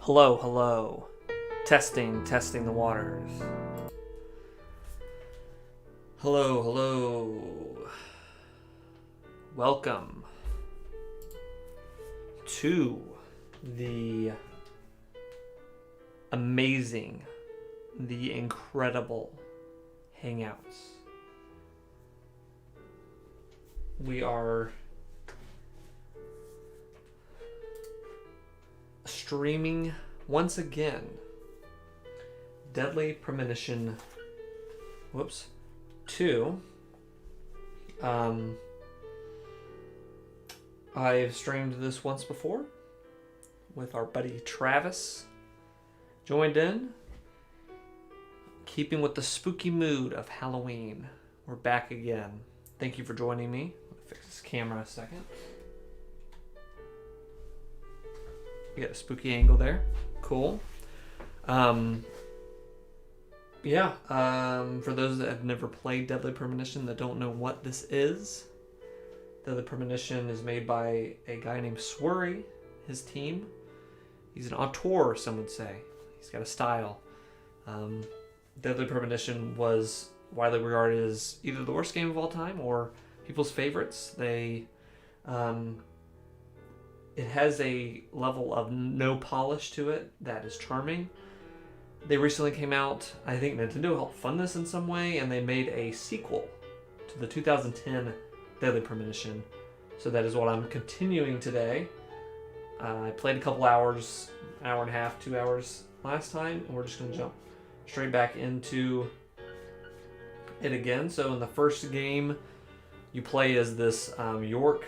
Hello, hello. Testing the waters. Hello, hello. Welcome to the amazing, the incredible Hangouts. We are streaming once again Deadly Premonition 2. I've streamed this once before with our buddy Travis. Joined in, keeping with the spooky mood of Halloween. We're back again. Thank you for joining me. Let me fix this camera a second. You got a spooky angle there. Cool. For those that have never played Deadly Premonition that don't know what this is, Deadly Premonition is made by a guy named Swery, his team. He's an auteur, some would say. He's got a style. Deadly Premonition was widely regarded as either the worst game of all time or people's favorites. It has a level of no polish to it that is charming. They recently came out, I think Nintendo helped fund this in some way, and they made a sequel to the 2010 Deadly Premonition. So that is what I'm continuing today. I played a couple hours, an hour and a half, 2 hours last time, and we're just going to jump straight back into it again. So in the first game, you play as this York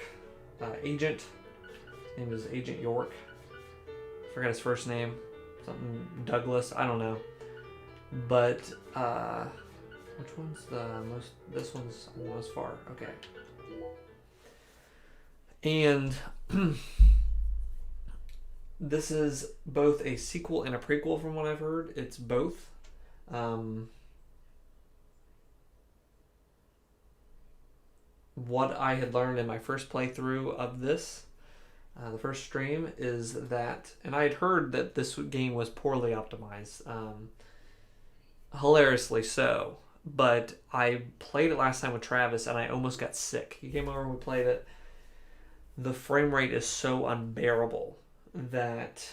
agent. His name is Agent York. I forgot his first name. Something Douglas. I don't know. But which one's the most? This one's the most far. Okay. And this is both a sequel and a prequel, from what I've heard. It's both. What I had learned in my first playthrough of this, the first stream, is that, and I had heard that this game was poorly optimized, hilariously so, but I played it last time with Travis and I almost got sick. He came over and we played it. The frame rate is so unbearable that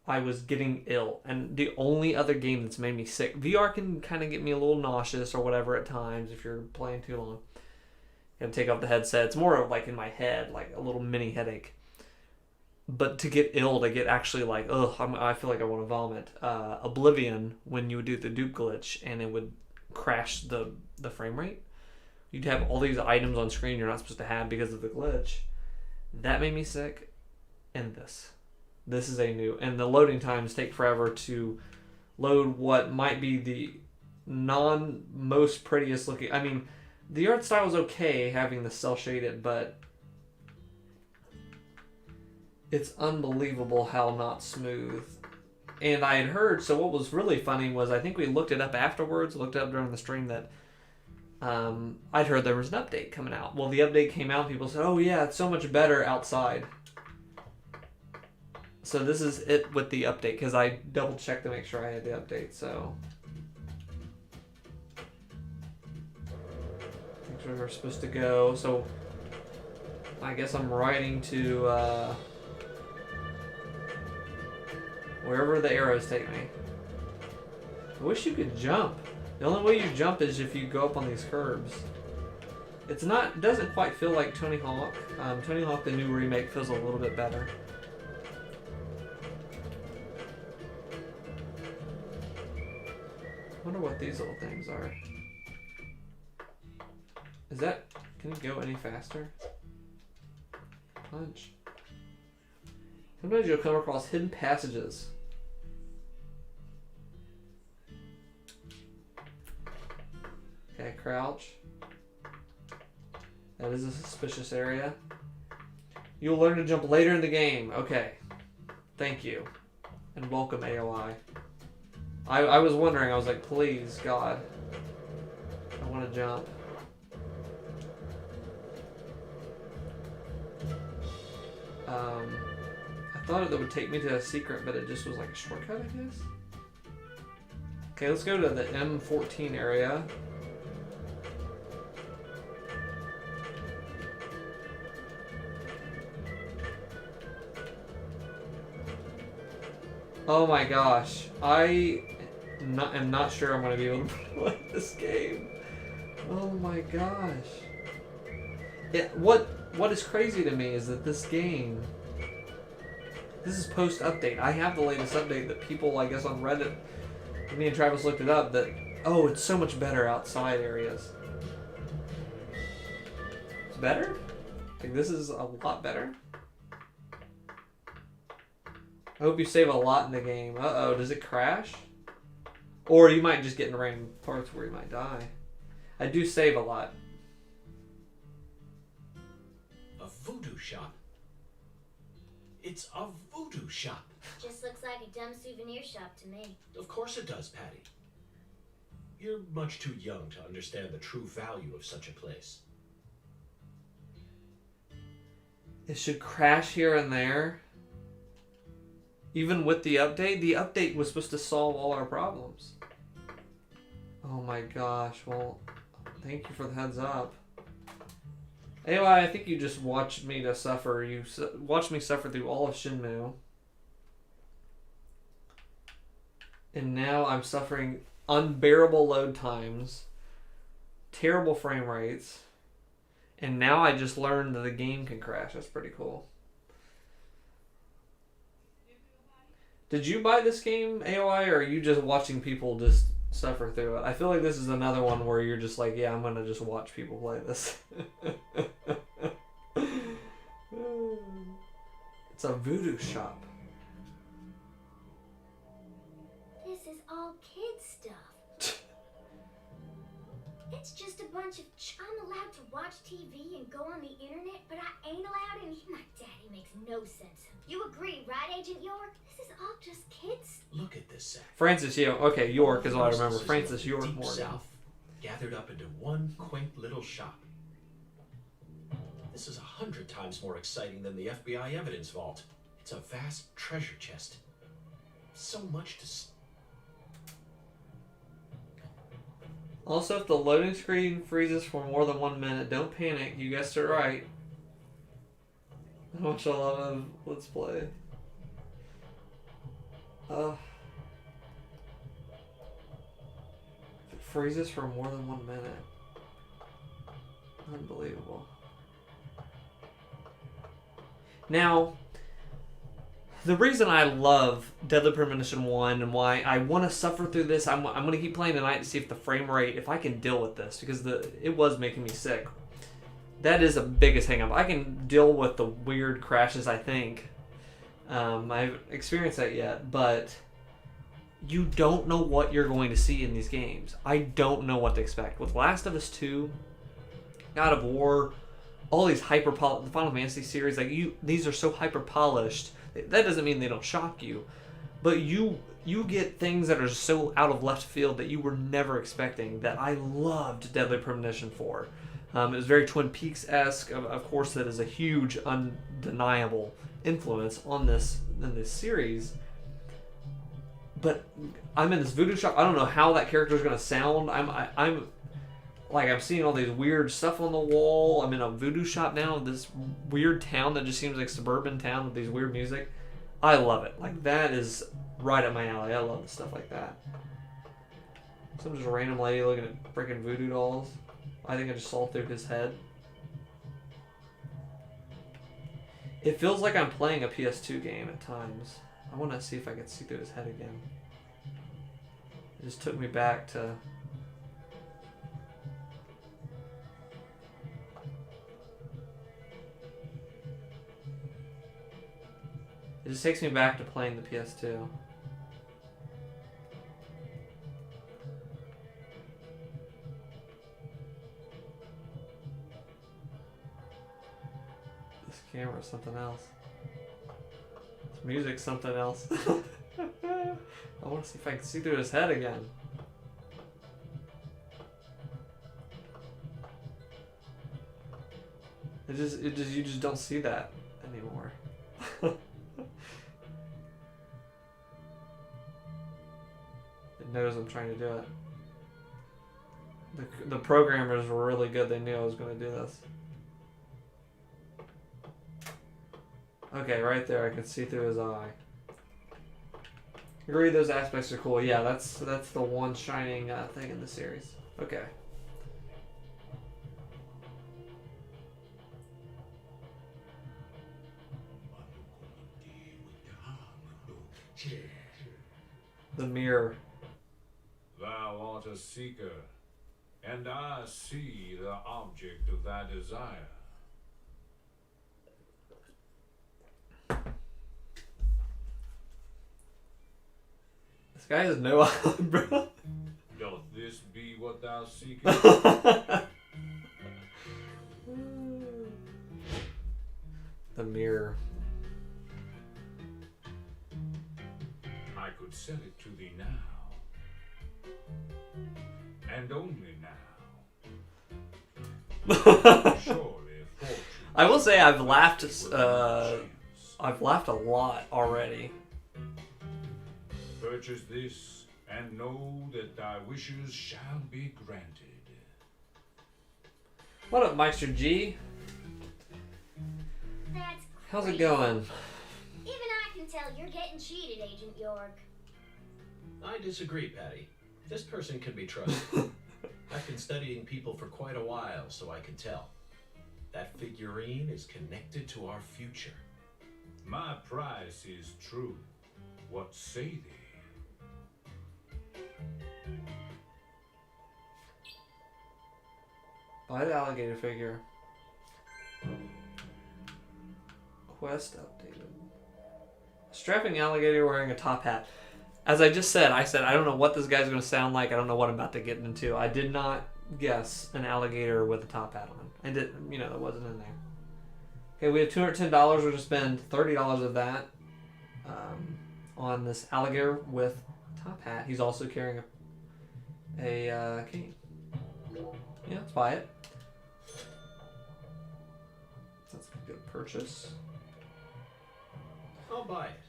I was getting ill. And the only other game that's made me sick, VR can kind of get me a little nauseous or whatever at times if you're playing too long. You gotta take off the headset. It's more of like in my head, like a little mini headache. But to get ill, to get actually like, I feel like I want to vomit. Oblivion, when you would do the dupe glitch and it would crash the frame rate, you'd have all these items on screen you're not supposed to have because of the glitch. That made me sick. And this is a new, and the loading times take forever to load what might be the most prettiest looking. I mean, the art style is okay having the cel shaded, but it's unbelievable how not smooth. And I had heard, so what was really funny was, I think we looked it up afterwards, looked it up during the stream, that I'd heard there was an update coming out. Well, the update came out and people said, oh yeah, it's so much better outside. So this is it with the update, because I double checked to make sure I had the update, so that's where we're supposed to go. So I guess I'm riding to wherever the arrows take me. I wish you could jump. The only way you jump is if you go up on these curbs. It doesn't quite feel like Tony Hawk. Tony Hawk, the new remake, feels a little bit better. I wonder what these little things are. Can you go any faster? Punch. Sometimes you'll come across hidden passages. Okay, crouch. That is a suspicious area. You'll learn to jump later in the game. Okay. Thank you. And welcome, AOI. I was wondering, I was like, please, God. I want to jump. thought it would take me to a secret, but it just was like a shortcut, I guess. Okay, let's go to the M14 area. Oh my gosh, I am not sure I'm going to be able to play this game. Oh my gosh. What is crazy to me is that this game, this is post-update. I have the latest update that people, I guess on Reddit, me and Travis looked it up, that, oh, it's so much better outside areas. It's better? I think this is a lot better. I hope you save a lot in the game. Uh-oh, does it crash? Or you might just get in random parts where you might die. I do save a lot. A voodoo shop? It's a voodoo shop. Just looks like a dumb souvenir shop to me. Of course it does, Patty. You're much too young to understand the true value of such a place. It should crash here and there. Even with the update was supposed to solve all our problems. Oh my gosh, well, thank you for the heads up. Anyway, I think you just watched me to suffer. You watched me suffer through all of Shenmue. And now I'm suffering unbearable load times, terrible frame rates, and now I just learned that the game can crash. That's pretty cool. Did you buy this game, AOI, or are you just watching people just suffer through it? I feel like this is another one where you're just like, yeah, I'm going to just watch people play this. It's a voodoo shop. This is all kids stuff. It's just a bunch of... I'm allowed to watch TV and go on the internet, but I ain't allowed any... My daddy makes no sense. You agree, right, Agent York? This is all just kids. Look at this set. Francis York. Okay, York is all I remember. Francis York Deep Morgan. South, gathered up into one quaint little shop. This is 100 times more exciting than the FBI evidence vault. It's a vast treasure chest. So much to... Also, if the loading screen freezes for more than 1 minute, don't panic. You guessed it right. I watch a lot of Let's Play. If it freezes for more than 1 minute. Unbelievable. Now, the reason I love Deadly Premonition 1 and why I want to suffer through this, I'm going to keep playing tonight to see if the frame rate, if I can deal with this, because it was making me sick. That is the biggest hang up. I can deal with the weird crashes, I think. I haven't experienced that yet, but you don't know what you're going to see in these games. I don't know what to expect. With Last of Us 2, God of War, all these the Final Fantasy series, like these are so hyper polished. That doesn't mean they don't shock you, but you get things that are so out of left field that you were never expecting. That I loved Deadly Premonition for. It was very Twin Peaks-esque. Of course, that is a huge, undeniable influence on in this series. But I'm in this voodoo shop. I don't know how that character is going to sound. I'm seeing all these weird stuff on the wall. I'm in a voodoo shop now. This weird town that just seems like a suburban town with these weird music. I love it. Like, that is right up my alley. I love stuff like that. Some just random lady looking at freaking voodoo dolls. I think I just saw through his head. It feels like I'm playing a PS2 game at times. I want to see if I can see through his head again. It just took me back to... It just takes me back to playing the PS2. This camera is something else. This music's something else. I want to see if I can see through his head again. You just don't see that anymore. knows I'm trying to do it. The programmers were really good. They knew I was going to do this. Okay, right there, I can see through his eye. Agree, those aspects are cool. Yeah, that's the one shining thing in the series. Okay. The mirror. Thou art a seeker, and I see the object of thy desire. This guy has no eye, bro. Doth this be what thou seekest? The mirror. I could sell it to thee now, and only now. Surely fortune. I will say I've laughed. will have chance. I've laughed a lot already. Purchase this, and know that thy wishes shall be granted. What up, Meister G? That's How's it crazy. going? Even I can tell you're getting cheated, Agent York. I disagree, Patty. This person can be trusted. I've been studying people for quite a while, so I can tell. That figurine is connected to our future. My price is true. What say thee? Buy the alligator figure. Quest updated. Strapping alligator wearing a top hat. As I just said, I don't know what this guy's going to sound like. I don't know what I'm about to get into. I did not guess an alligator with a top hat on. I didn't, that wasn't in there. Okay, we have $210. We're going to spend $30 of that on this alligator with top hat. He's also carrying a cane. Yeah, let's buy it. That's a good purchase. I'll buy it.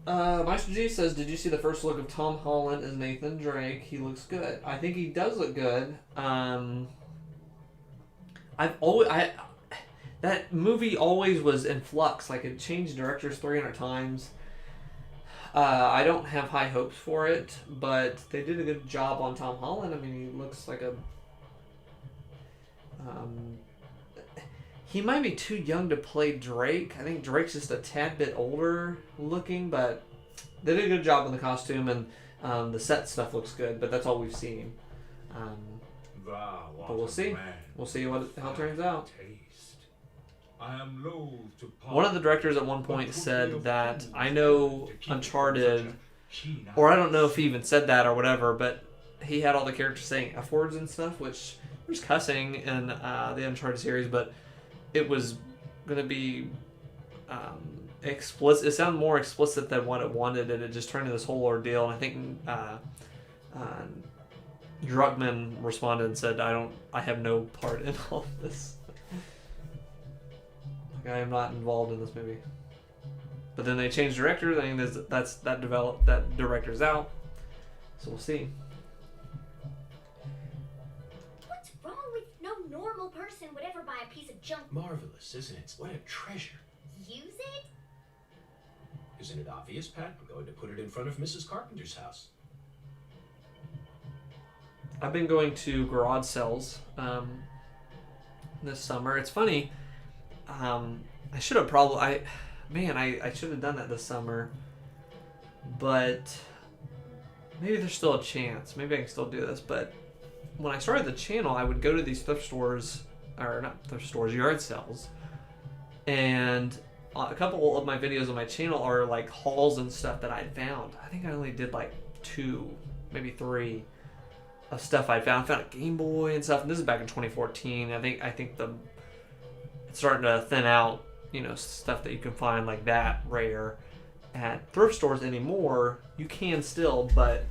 Meister G says, did you see the first look of Tom Holland as Nathan Drake? He looks good. I think he does look good. That movie always was in flux. Like, it changed directors 300 times. I don't have high hopes for it, but they did a good job on Tom Holland. I mean, he looks like a... he might be too young to play Drake. I think Drake's just a tad bit older looking, but they did a good job on the costume, and the set stuff looks good, but that's all we've seen. But we'll see. We'll see how it turns out. I am loath to part. One of the directors at one point said that, I know Uncharted, or I don't know if he even said that or whatever, but he had all the characters saying F words and stuff, which there's cussing in the Uncharted series, but it was going to be explicit. It sounded more explicit than what it wanted, and it just turned into this whole ordeal. And I think Druckmann responded and said, I have no part in all of this. Like, I am not involved in this movie. But then they changed directors. I think that director's out. So we'll see. What's wrong with no normal person would ever buy a piece of junk? Marvelous, isn't it? What a treasure. Use it? Isn't it obvious, Pat? I'm going to put it in front of Mrs. Carpenter's house. I've been going to garage sales this summer. It's funny. I should have I should have done that this summer. But maybe there's still a chance. Maybe I can still do this. But when I started the channel, I would go to these thrift stores, or not thrift stores, yard sales. And a couple of my videos on my channel are like hauls and stuff that I'd found. I think I only did like 2, maybe 3 of stuff I found. I found a Game Boy and stuff. And this is back in 2014. I think it's starting to thin out, stuff that you can find like that rare at thrift stores anymore. You can still, but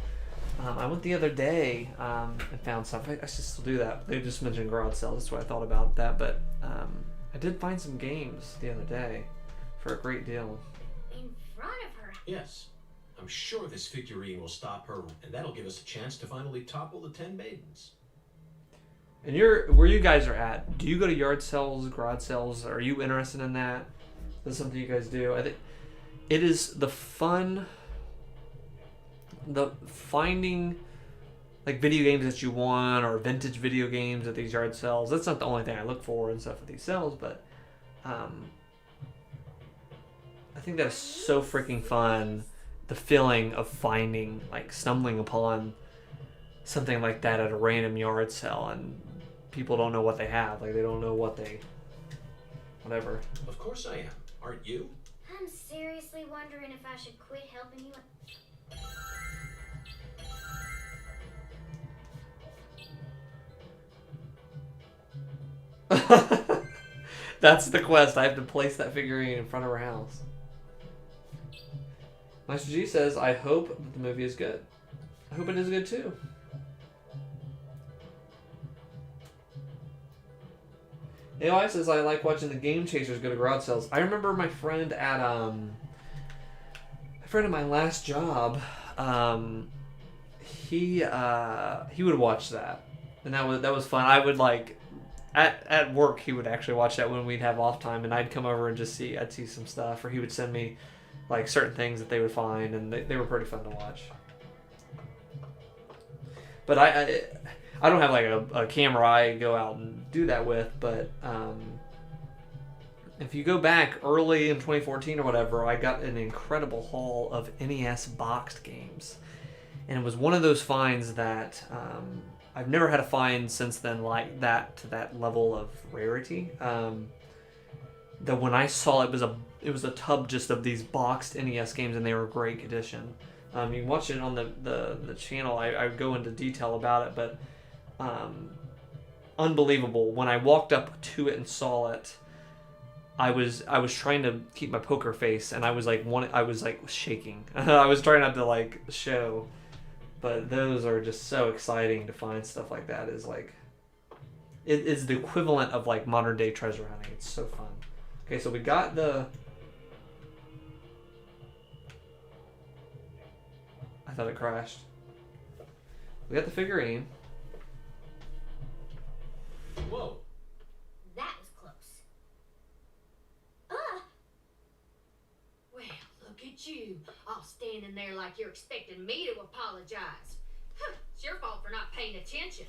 I went the other day and found stuff. I should still do that. They just mentioned garage sales. That's what I thought about that. But I did find some games the other day for a great deal. In front of her. Yes. I'm sure this figurine will stop her, and that'll give us a chance to finally topple the 10 maidens. And where you guys are at, do you go to yard sales, garage sales? Are you interested in that? That's something you guys do. I think it is the finding like video games that you want or vintage video games at these yard sales. That's not the only thing I look for and stuff at these sales, but I think that is so freaking fun. The feeling of finding, like stumbling upon something like that at a random yard sale and people don't know what they have. Like they don't know whatever. Of course I am. Aren't you? I'm seriously wondering if I should quit helping you. That's the quest. I have to place that figurine in front of her house. Master G says, I hope that the movie is good. I hope it is good too. AOI says, I like watching the Game Chasers go to garage sales. I remember my friend at a friend at my last job, he would watch that. And that was fun. I would like at work he would actually watch that when we'd have off time, and I'd come over and I'd see some stuff, or he would send me like certain things that they would find, and they were pretty fun to watch. But I don't have like a camera I go out and do that with, but if you go back early in 2014 or whatever, I got an incredible haul of NES boxed games. And it was one of those finds that I've never had a find since then like that to that level of rarity. That when I saw it was a tub just of these boxed NES games, and they were a great condition. You can watch it on the channel. I go into detail about it, but unbelievable. When I walked up to it and saw it, I was trying to keep my poker face, and I was like shaking. I was trying not to like show, but those are just so exciting to find stuff like that. Is like it is the equivalent of like modern day treasure hunting. It's so fun. Okay, so we got the. I thought it crashed. We got the figurine. Whoa. That was close. Well, look at you, all standing there like you're expecting me to apologize. Huh, it's your fault for not paying attention.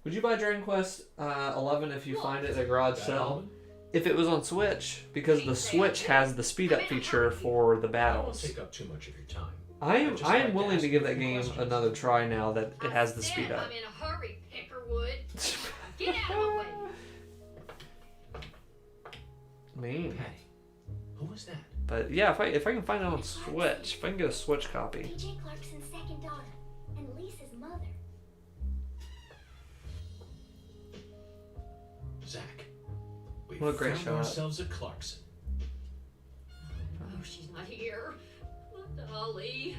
Would you buy Dragon Quest 11 if you find it at a garage sale? If it was on Switch, because the Switch has the speed up feature for the I won't battles. take up too much of your time. I am I'd just like to willing to ask give you a that few game questions. another try now that it has the I speed said up. I'm in a hurry, Peckerwood. Get out of my way. Mean. Patty, who was that? But yeah, if I can find it on Switch, if I can get a Switch copy. PJ Clarkson's second daughter and Lisa's mother. Zach. We What a great found shot. ourselves a Clarkson. Oh, she's not here. My dolly.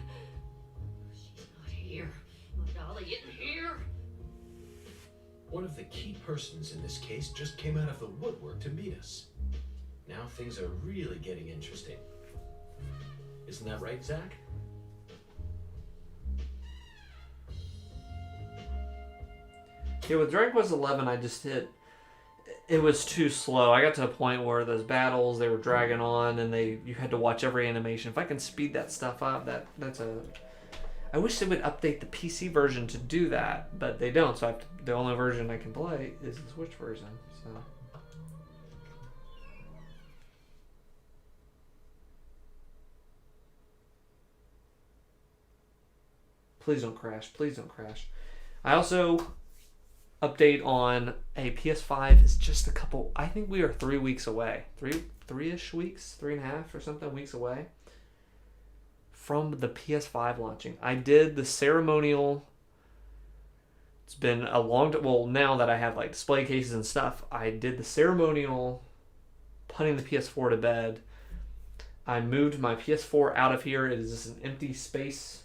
She's not here. My dolly isn't here. One of the key persons in this case just came out of the woodwork to meet us. Now things are really getting interesting. Isn't that right, Zach? Yeah, with Dragon Quest 11, I just hit. It was too slow. I got to a point where those battles they were dragging on, and you had to watch every animation. If I can speed that stuff up, that's a. I wish they would update the PC version to do that, but they don't. So the only version I can play is the Switch version. So. Please don't crash. Please don't crash. I also update on a PS5 is just a couple. I think we are 3 weeks away. Three-ish weeks, 3.5 or something weeks away from the PS5 launching. I did the ceremonial. It's been a long time. Well, now that I have like display cases and stuff, I did the ceremonial putting the PS4 to bed. I moved my PS4 out of here. It is just an empty space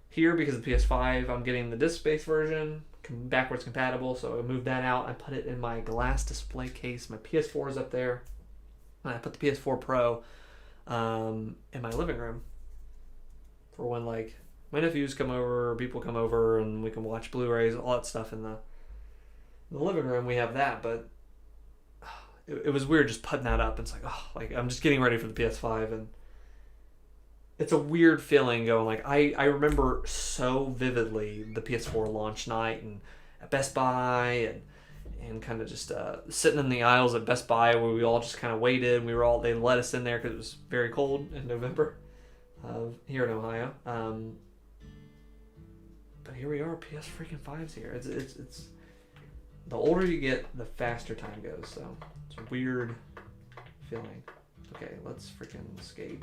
here because of the PS5. I'm getting the disc space version, backwards compatible, so I moved that out. I put it in my glass display case. My PS4 is up there, and I put the PS4 Pro in my living room for when like my nephews come over, or people come over, and we can watch Blu-rays, all that stuff in the living room. We have that, but it was weird just putting that up. It's like, oh, like I'm just getting ready for the PS5, and it's a weird feeling going like I remember so vividly the PS4 launch night and at Best Buy and kind of just sitting in the aisles at Best Buy where we all just kind of waited. They let us in there because it was very cold in November here in Ohio. But here we are, PS freaking 5's here. It's the older you get, the faster time goes. So it's a weird feeling. Okay, let's freaking skate.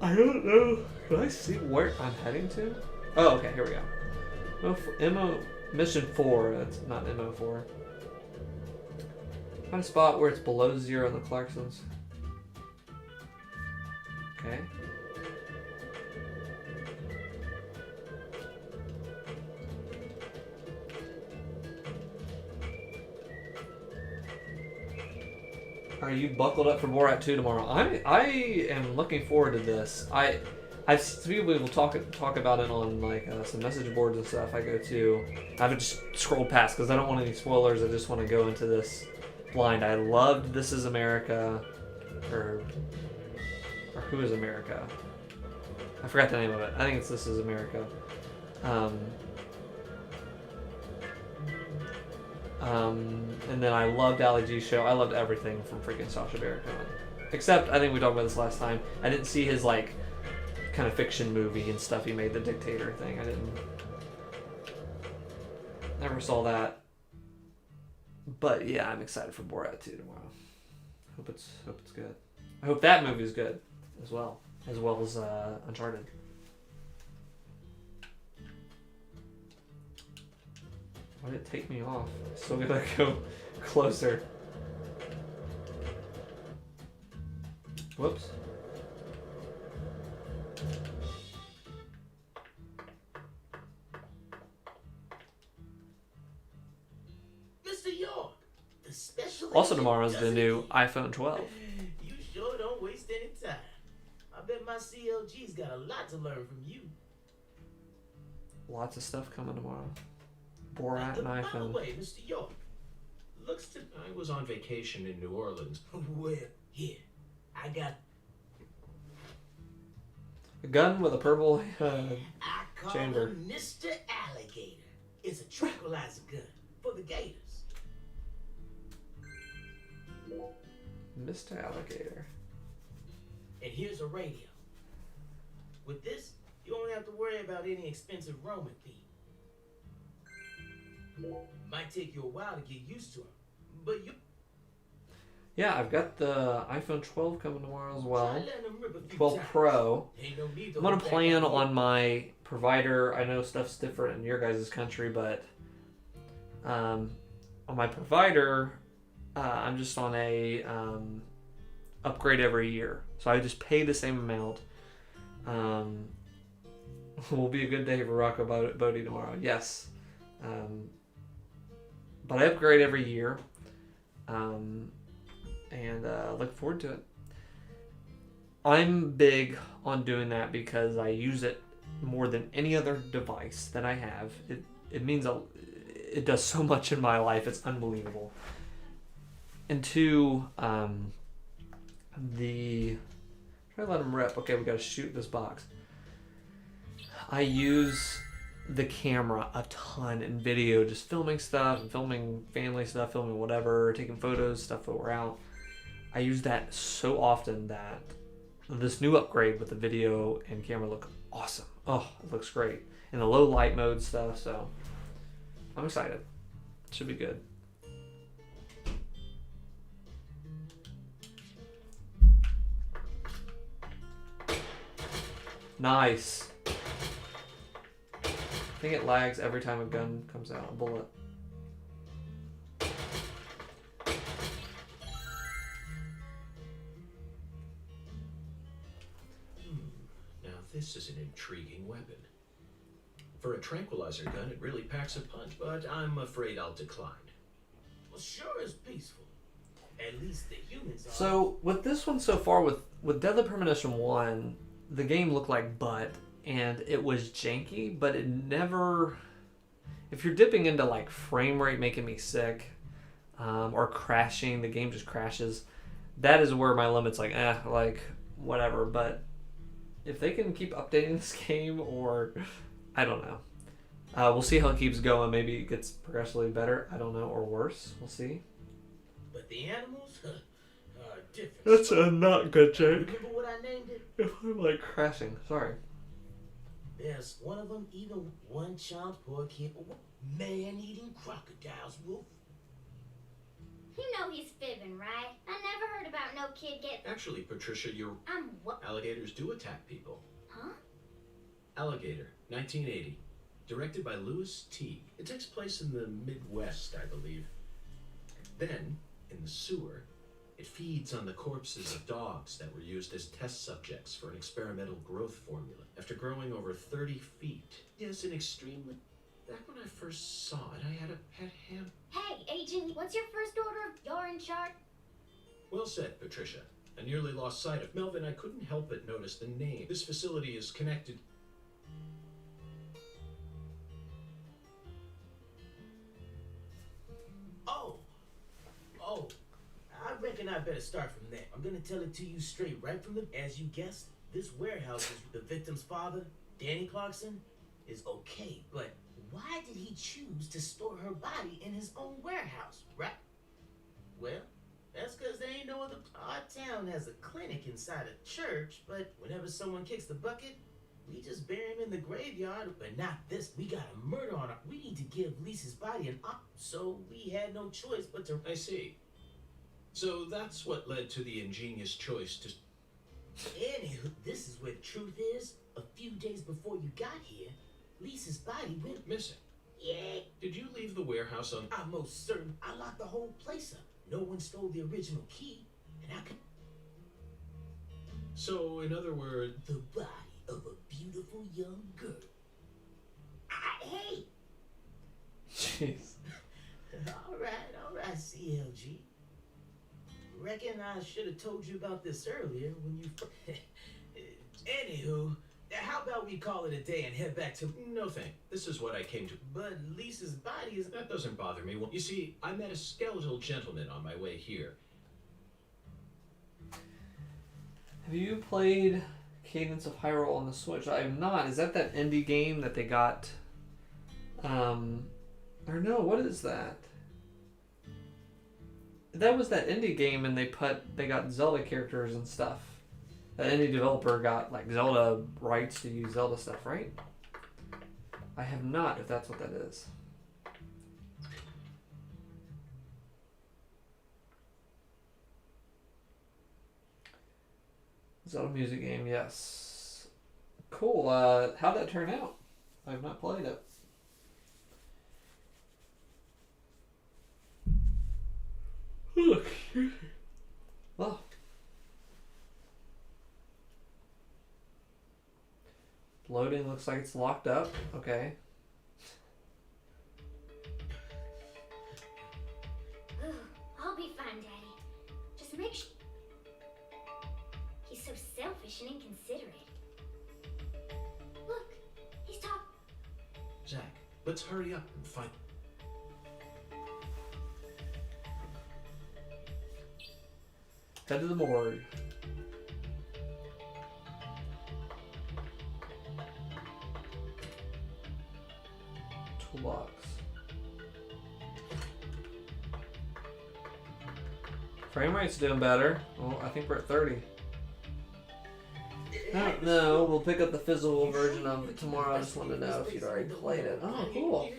I don't know. Can I see where I'm heading to? Oh, okay, here we go. Mission 4. That's not MO4. Find a spot where it's below 0 in the Clarksons. Okay. Are you buckled up for Borat 2 tomorrow? I am looking forward to this. I've seen people talk about it on like some message boards and stuff I go to. I haven't just scrolled past because I don't want any spoilers. I just want to go into this blind. I loved This Is America, or Who Is America? I forgot the name of it. I think it's This Is America. And then I loved Ali G's show. I loved everything from freaking Sacha Baron Cohen. Except, I think we talked about this last time, I didn't see his like kind of fiction movie and stuff he made, the Dictator thing. I never saw that. But yeah, I'm excited for Borat 2 tomorrow. Hope it's good. I hope that movie's good as well as Uncharted. Why did it take me off? I still gotta go closer. Whoops. Mr. York, the special. Also tomorrow is the new iPhone 12. You sure don't waste any time. I bet my CLG's got a lot to learn from you. Lots of stuff coming tomorrow. Borat and By the iPhone. way, Mr. York, looks to. I was on vacation in New Orleans. Well, here, I got. A gun with a purple I call chamber. him Mr. Alligator. It's a tranquilizer gun for the gators. Mr. Alligator. And here's a radio. With this, you won't have to worry about any expensive roaming fee. Might take you a while to get used to them, but you. Yeah, I've got the iPhone 12 coming tomorrow as well. Try letting them rip a few 12 times. Pro. Ain't no need to I'm gonna hold back plan that on my provider. I know stuff's different in your guys' country, but on my provider, I'm just on a upgrade every year. So I just pay the same amount. Will be a good day for Rocco Bodie tomorrow. Yes. But I upgrade every year. And look forward to it. I'm big on doing that because I use it more than any other device that I have. It means it does so much in my life. It's unbelievable. And two, try to let them rip. Okay, we got to shoot this box. I use the camera a ton in video, just filming stuff, and filming family stuff, filming whatever, taking photos, stuff that we're out. I use that so often that this new upgrade with the video and camera look awesome. Oh, it looks great. And the low light mode stuff, so I'm excited. Should be good. Nice. I think it lags every time a gun comes out, a bullet. Now this is an intriguing weapon. For a tranquilizer gun, it really packs a punch, but I'm afraid I'll decline. Well, sure is peaceful. At least the humans are. So with this one so far, with Deadly Premonition 1, the game looked like butt, and it was janky, but it never... If you're dipping into like frame rate making me sick, or crashing, the game just crashes, that is where my limit's like, like, whatever. But if they can keep updating this game, or... I don't know. We'll see how it keeps going. Maybe it gets progressively better. I don't know, or worse. We'll see. But the animals are different. That's a not good joke. Remember what I named it? If I'm like crashing, sorry. There's one of them, even one child's poor kid, man-eating crocodiles, Wolf. You know he's fibbing, right? I never heard about no kid get... Actually, Patricia, your I'm what? alligators do attack people. Huh? Alligator, 1980. Directed by Louis Teague. It takes place in the Midwest, I believe. Then, in the sewer, it feeds on the corpses of dogs that were used as test subjects for an experimental growth formula. After growing over 30 feet. Yes, an extremely... Back when I first saw it, I had a pet ham. Hey, Agent, what's your first order? You're in charge. Well said, Patricia. I nearly lost sight of Melvin. I couldn't help but notice the name. This facility is connected... Oh, I reckon I better start from there. I'm gonna tell it to you straight right from the... As you guessed, this warehouse is the victim's father, Danny Clarkson, is okay, but why did he choose to store her body in his own warehouse, right? Well, that's because there ain't no other... Our town has a clinic inside a church, but whenever someone kicks the bucket, we just bury him in the graveyard. But not this. We got a murder on our... We need to give Lisa's body an up, so we had no choice but to... I see. So that's what led to the ingenious choice to... Anywho, this is where the truth is. A few days before you got here, Lisa's body went... missing. Yeah, Did you leave the warehouse on... I'm most certain I locked the whole place up. No one stole the original key, and I could... So, in other words... The body of a beautiful young girl. Hey! Jeez. All right, CLG. Reckon I should have told you about this earlier when you... Anywho, how about we call it a day and head back to... No thank. This is what I came to... But Lisa's body is... That doesn't bother me. You see, I met a skeletal gentleman on my way here. Have you played Cadence of Hyrule on the Switch? I have not. Is that indie game that they got? Or no, what is that? That was that indie game, and they got Zelda characters and stuff. That indie developer got like Zelda rights to use Zelda stuff, right? I have not, if that's what that is. Zelda music game, yes. Cool. How'd that turn out? I have not played it. Well. Loading looks like it's locked up. Okay. I'll be fine, Daddy. Just make sure... He's so selfish and inconsiderate. Look, he's talking... Zach, let's hurry up and find... Head to the morgue. Toolbox. Frame rate's doing better. Well, I think we're at 30. No, we'll pick up the physical version of it tomorrow. I just wanted to know if you'd already played it. Oh, cool.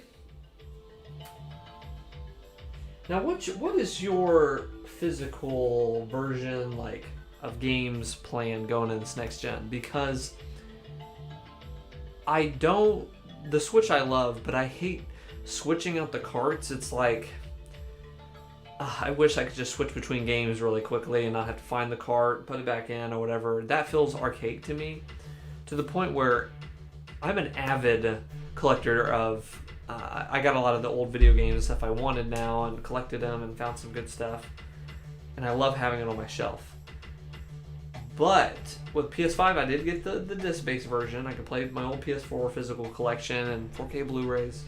Now, what is your physical version like of games plan going in this next gen? Because the Switch I love, but I hate switching out the carts. It's like I wish I could just switch between games really quickly and not have to find the cart, put it back in or whatever. That feels archaic to me, to the point where I'm an avid collector of. I got a lot of the old video games and stuff I wanted now, and collected them and found some good stuff. And I love having it on my shelf. But with PS5, I did get the disc-based version. I could play my old PS4 physical collection and 4K Blu-rays.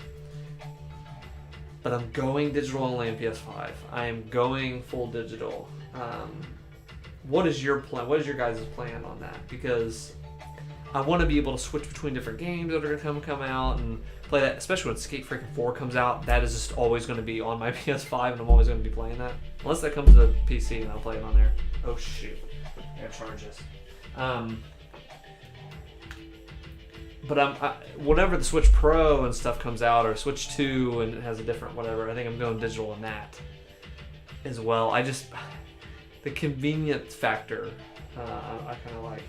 But I'm going digital only on PS5. I am going full digital. What is your plan? What is your guys' plan on that? Because I want to be able to switch between different games that are going to come out and play that, especially when Skate Freaking 4 comes out. That is just always going to be on my PS5, and I'm always going to be playing that. Unless that comes to the PC and I'll play it on there. Oh, shoot. I gotta charge this. But whenever the Switch Pro and stuff comes out, or Switch 2 and it has a different whatever, I think I'm going digital on that as well. The convenience factor, I kind of like.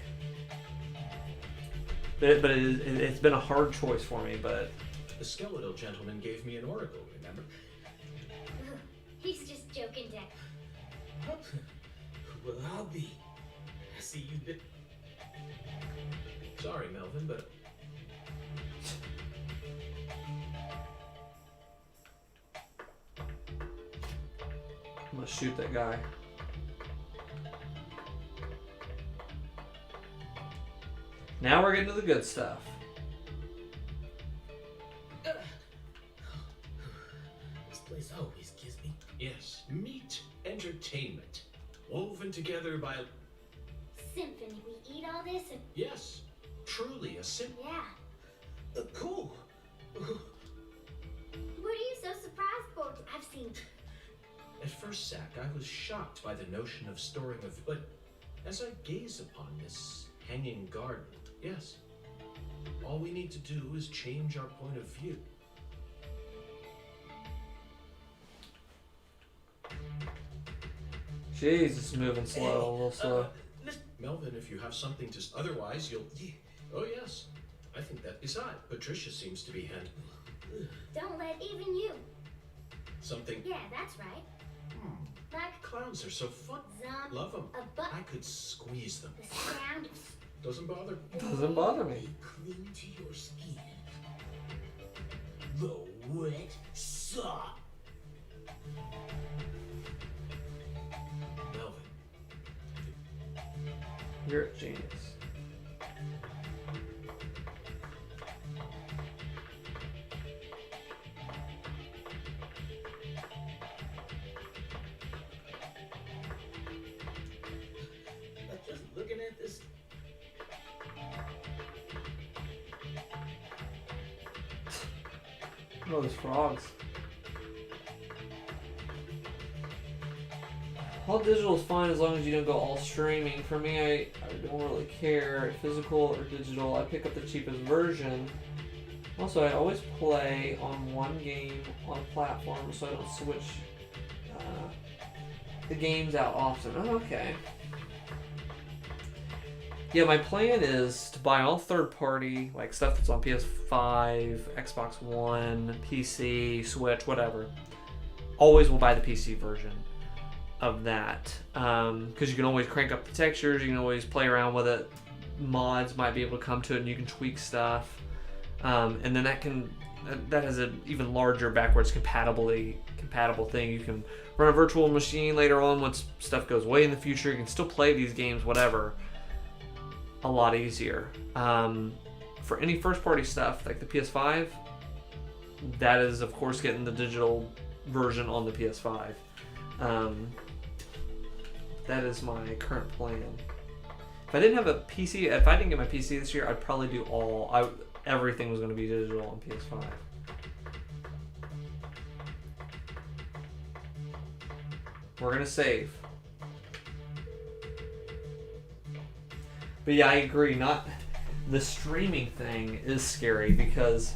But it's been a hard choice for me, but... The skeletal gentleman gave me an oracle, remember? He's just joking, Dad. Well, I'll be. I see you've been. Sorry, Melvin, but I'm gonna shoot that guy. Now we're getting to the good stuff. This place always gives me. yes, meat entertainment, woven together by Symphony. We eat all this and yes, truly a yeah. Cool. What are you so surprised for? I've seen. At first, Zach, I was shocked by the notion of storing but as I gaze upon this hanging garden, yes, all we need to do is change our point of view. Jeez, it's moving slow, a little slow. Melvin, if you have something to... Otherwise, you'll... Oh, yes. I think that... Besides, Patricia seems to be handling Don't let even you. something... Yeah, that's right. Like Clowns are so fun. zombie. Love them. A butt. I could squeeze them. The sound. Doesn't bother. Doesn't bother me. Cling to your skin. The wet sock. Melvin, You're a genius. Just looking at this. Oh, there's frogs. All digital is fine as long as you don't go all streaming. For me, I don't really care, physical or digital. I pick up the cheapest version. Also, I always play on one game on a platform, so I don't switch the games out often. Oh, okay. Yeah, my plan is to buy all third-party, like stuff that's on PS5, Xbox One, PC, Switch, whatever. Always will buy the PC version of that, because you can always crank up the textures, you can always play around with it. Mods might be able to come to it, and you can tweak stuff. And then that has an even larger backwards compatible thing. You can run a virtual machine later on once stuff goes way in the future. You can still play these games, whatever, a lot easier. For any first-party stuff like the PS5, that is of course getting the digital version on the PS5. That is my current plan. If I didn't have a PC, if I didn't get my PC this year, I'd probably do everything was going to be digital on PS5. We're going to save. But yeah, I agree. The streaming thing is scary because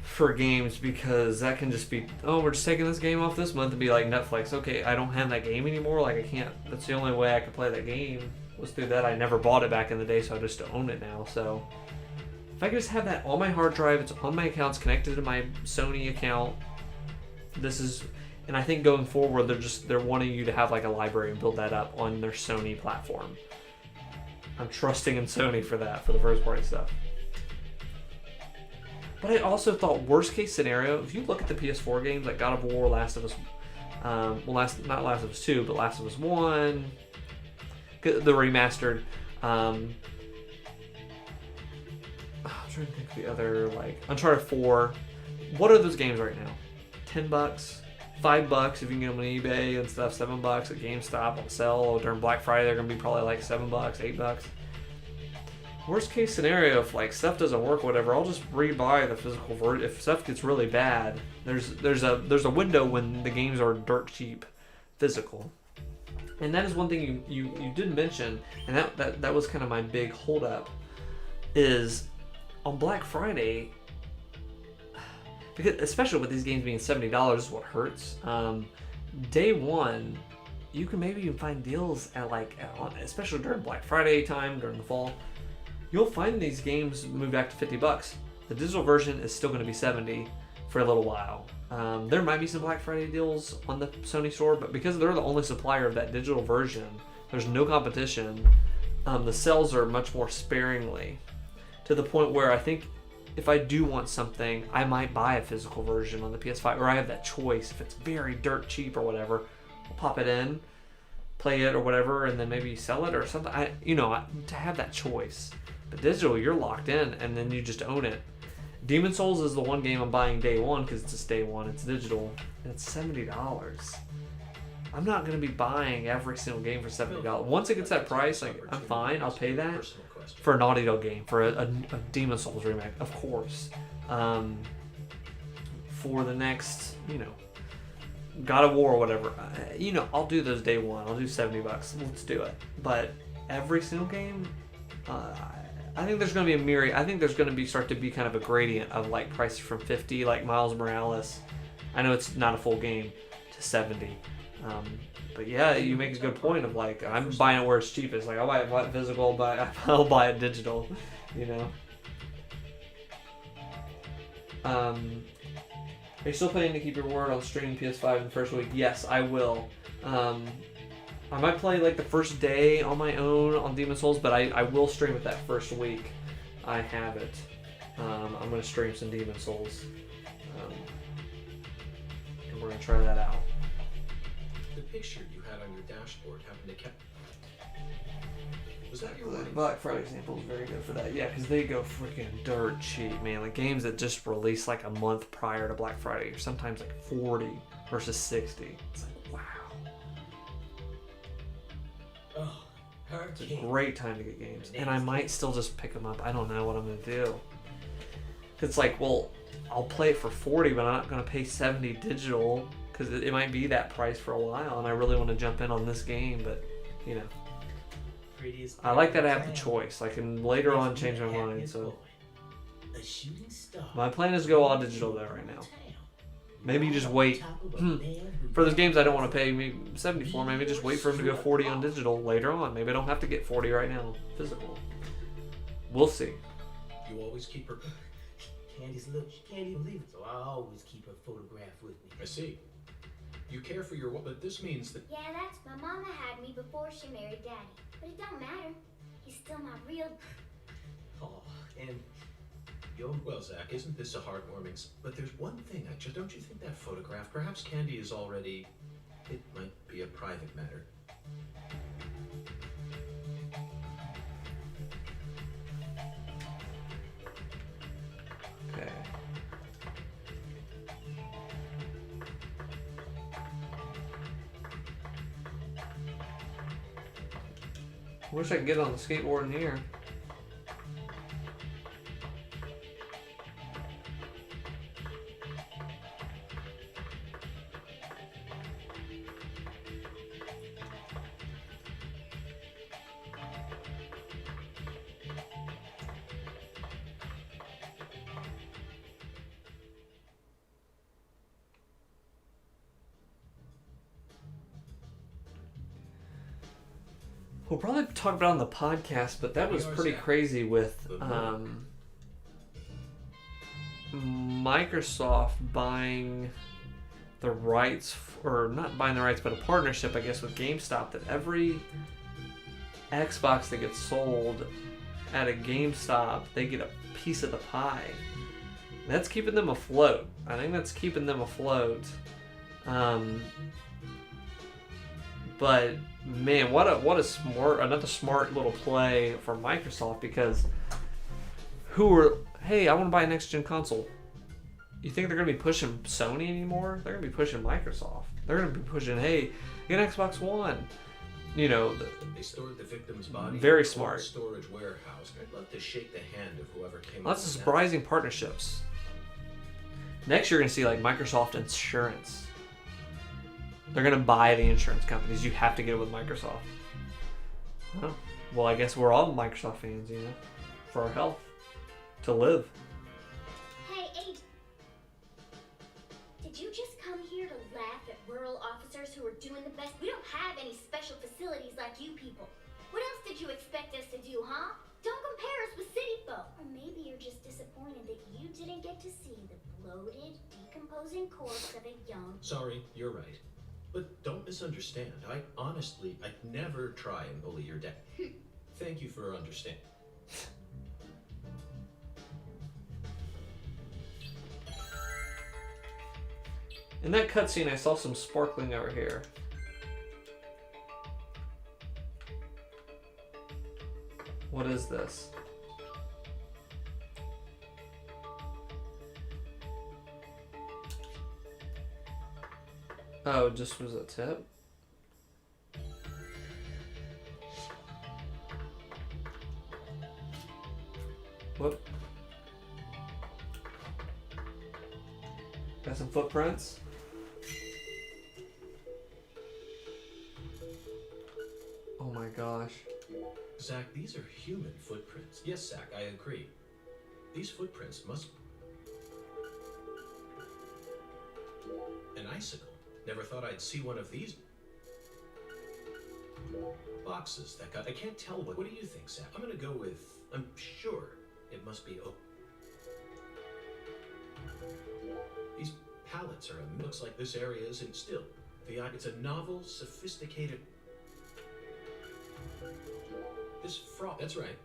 for games, because that can just be, oh, we're just taking this game off this month and be like Netflix. Okay, I don't have that game anymore. Like I can't. That's the only way I could play that game was through that. I never bought it back in the day, so I just own it now. So if I could just have that on my hard drive, it's on my accounts connected to my Sony account. And I think going forward, they're wanting you to have like a library and build that up on their Sony platform. I'm trusting in Sony for that, for the first party stuff. But I also thought worst case scenario, if you look at the PS4 games like God of War, Last of Us, not Last of Us 2, but Last of Us 1, the remastered. I'm trying to think of the other, like Uncharted 4. What are those games right now? $10, $5 if you can get them on eBay and stuff. $7 at GameStop on sale. Or during Black Friday, they're gonna be probably like $7, $8. Worst case scenario, if like stuff doesn't work or whatever, I'll just rebuy the physical version. If stuff gets really bad, there's a window when the games are dirt cheap, physical. And that is one thing you did mention, and that was kind of my big holdup, is on Black Friday, because especially with these games being $70 is what hurts. Day one, you can maybe even find deals at especially during Black Friday time, during the fall. You'll find these games move back to $50. The digital version is still going to be $70 for a little while. There might be some Black Friday deals on the Sony store, but because they're the only supplier of that digital version, there's no competition. The sales are much more sparingly, to the point where I think if I do want something, I might buy a physical version on the PS5, or I have that choice. If it's very dirt cheap or whatever, I'll pop it in, play it or whatever, and then maybe sell it or something. To have that choice. But digital, you're locked in, and then you just own it. Demon Souls is the one game I'm buying day one because it's just day one. It's digital, and it's $70. I'm not going to be buying every single game for $70. Once it gets that price, like I'm fine. I'll pay that for a Naughty Dog game, for a Demon Souls remake, of course. For the next, God of War or whatever, I'll do those day one. I'll do $70. Let's do it. But every single game, I think there's going to be a myriad. I think there's going to start to be kind of a gradient of like prices from 50, like Miles Morales. I know it's not a full game, to 70. But yeah, you make a good point of like, I'm buying it where it's cheapest. Like I'll buy it physical, but I'll buy it digital, Are you still planning to keep your word on streaming PS5 in the first week? Yes, I will. I might play like the first day on my own on Demon Souls, but I will stream it that first week. I have it. I'm going to stream some Demon Souls. And we're going to try that out. The picture you had on your dashboard happened to catch. Was that your The wife? Black Friday example is very good for that. Yeah, because they go freaking dirt cheap, man. Like games that just released like a month prior to Black Friday are sometimes like 40 versus 60. It's like, wow. Oh, It's a great time to get games. And I might still just pick them up. I don't know what I'm going to do. It's like, well, I'll play it for 40, but I'm not going to pay 70 digital because it might be that price for a while. And I really want to jump in on this game, but, I like that I have the choice. I can later on change my mind. So my plan is to go all digital though right now. Maybe you just wait for those games I don't want to pay me 70 for. Maybe just wait for them to go 40 on digital later on. Maybe I don't have to get 40 right now physical. We'll see. You always keep her. Candy's look, she can't even believe it, so I always keep her photograph with me. I see. You care for your but this means that. Yeah, that's my mama had me before she married Daddy. But it don't matter. He's still my real. Oh, and Well, Zach, isn't this a heartwarming? But there's one thing. Don't you think that photograph? Perhaps Candy is already. It might be a private matter. Okay. I wish I could get on the skateboard in here. We'll probably talk about it on the podcast, but that was pretty crazy with Microsoft buying the rights, or not buying the rights, but a partnership, I guess, with GameStop, that every Xbox that gets sold at a GameStop, they get a piece of the pie. That's keeping them afloat. I think that's keeping them afloat. But man, what a smart, another smart little play from Microsoft, because hey, I want to buy a next gen console. You think they're going to be pushing Sony anymore? They're going to be pushing Microsoft. They're going to be pushing, hey, get an Xbox One. You know, They stored the victim's body Very in a smart. cold storage warehouse. I'd love to shake the hand of whoever came lots up of with that. surprising partnerships. Next, you're going to see like Microsoft Insurance. They're going to buy the insurance companies. You have to get it with Microsoft. Oh, well, I guess we're all Microsoft fans, you know, for our health, to live. Hey, Agent. Did you just come here to laugh at rural officers who are doing the best? We don't have any special facilities like you people. What else did you expect us to do, huh? Don't compare us with city folk. Or maybe you're just disappointed that you didn't get to see the bloated, decomposing corpse of a young... Sorry, you're right. But don't misunderstand. I'd never try and bully your dad. Thank you for understanding. In that cutscene, I saw some sparkling over here. What is this? Oh, it just was a tip? Whoop. Got some footprints. Oh my gosh. Zach, these are human footprints. Yes, Zach, I agree. These footprints must... An icicle. Never thought I'd see one of these boxes that got... I can't tell what do you think, Zach? I'm gonna go with... I'm sure it must be open. These pallets are a... Looks like this area isn't still. It's a novel, sophisticated... This fraud... That's right.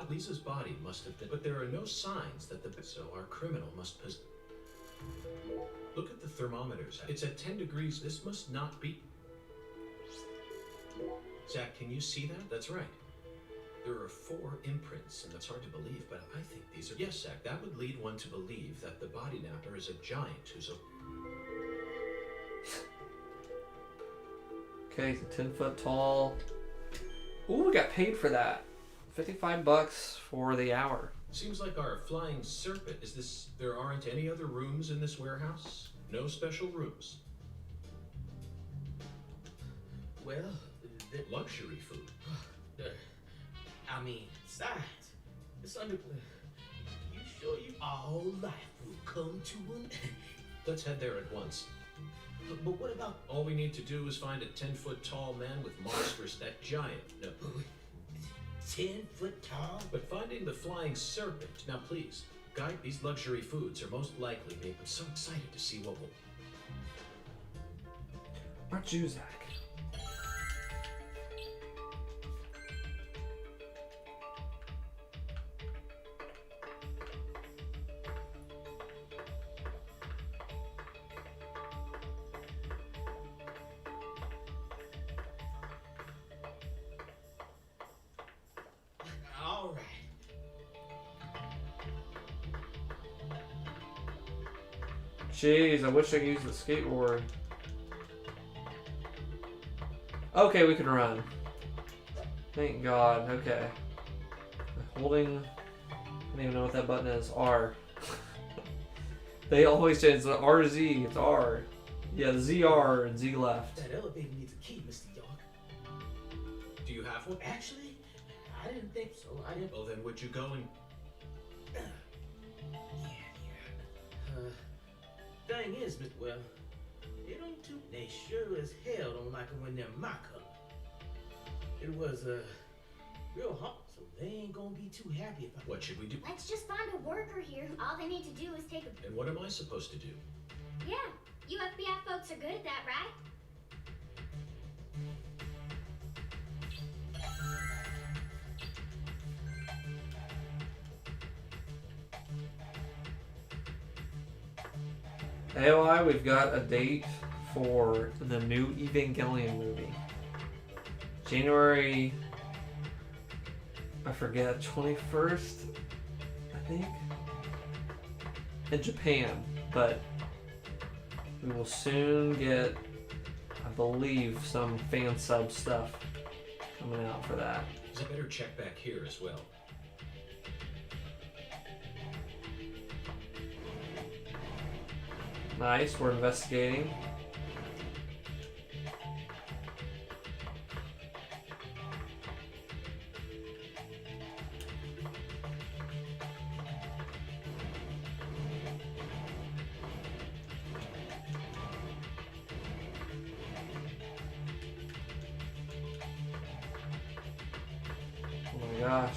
Lisa's body must have been... But there are no signs that the... So our criminal must... Look at the thermometers. It's at 10 degrees. This must not be... Zach, can you see that? That's right. There are 4 imprints, and that's hard to believe, but I think these are... Yes, Zach, that would lead one to believe that the body napper is a giant who's a... Okay, so 10 foot tall. Ooh, we got paid for that. $55 for the hour. Seems like our flying serpent. Is this... There aren't any other rooms in this warehouse? No special rooms? Well, Luxury food. I mean, besides, it's under... You sure you all life will come to an end? Let's head there at once. But what about... All we need to do is find a 10-foot tall man with monstrous... That giant... No. 10 foot tall? But finding the flying serpent... Now please, guide these luxury foods are most likely being... I'm so excited to see what will... Aren't you, Zach? All right. Jeez, I wish I could use the skateboard. Okay, we can run. Thank God. Okay. Holding... I don't even know what that button is. R. They always say it's RZ. It's R. Yeah, ZR and Z left. That elevator needs a key, Mr. York. Do you have one? Actually, I didn't think so. I didn't... Well, then would you go and... Thing is, Mr. Well, it ain't too... They sure as hell don't like them when they're my color. It was, real hot, so they ain't gonna be too happy if I... What should we do? Let's just find a worker here. All they need to do is take a... And what am I supposed to do? Yeah, you FBI folks are good at that, right? AOI, we've got a date for the new Evangelion movie. January, I forget, 21st, I think, in Japan. But we will soon get, I believe, some fan sub stuff coming out for that. I better check back here as well. Nice, we're investigating. Oh my gosh.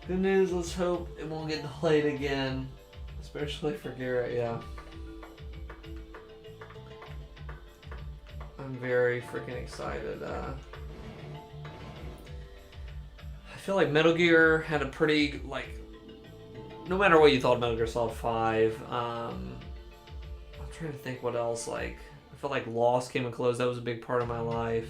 Good news, let's hope it won't get delayed again. Especially for Garrett, yeah. I'm very freaking excited. I feel like Metal Gear had a pretty, like, no matter what you thought of Metal Gear Solid 5, I'm trying to think what else, like, I felt like Lost came and closed, that was a big part of my life.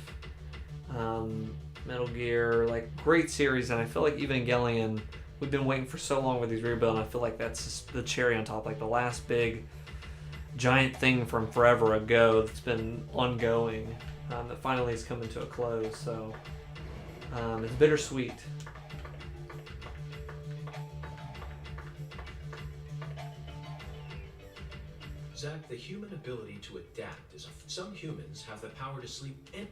Metal Gear, like, great series, and I feel like Evangelion, we've been waiting for so long with these rebuilds, and I feel like that's just the cherry on top, like the last big giant thing from forever ago that's been ongoing, that finally is coming to a close, so it's bittersweet. Zach, the human ability to adapt is some humans have the power to sleep in.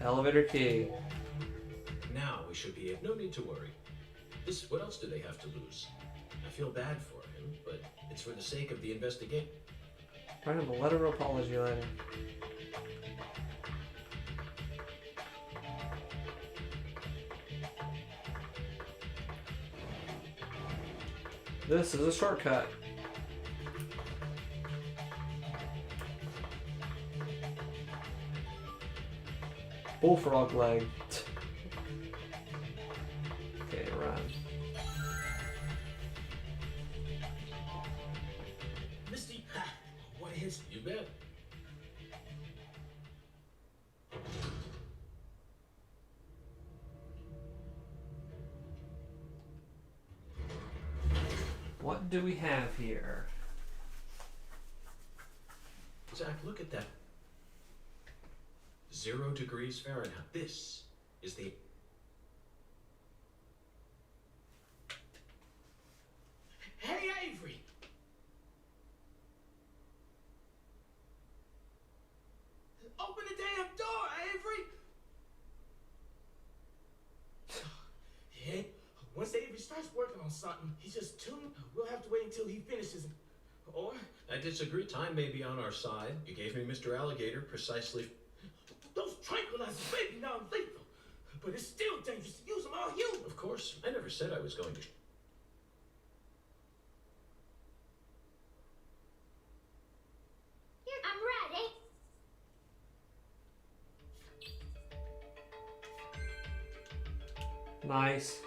Elevator key. Now we should be. No need to worry. What else do they have to lose? I feel bad for him, but it's for the sake of the investigation. Write him a letter of apology later. This is a shortcut. Bullfrog leg. Okay, run. Misty, what is? You bet. What do we have here? Zach, look at that. 0 degrees Fahrenheit. This is the... Hey, Avery! Open the damn door, Avery! Yeah, once Avery starts working on something, he's just tuned. We'll have to wait until he finishes. Or... I disagree. Time may be on our side. You gave me Mr. Alligator precisely... Those tranquilizers may be non-lethal, but it's still dangerous to use them on you. Of course. I never said I was going to... Here, I'm ready. Nice.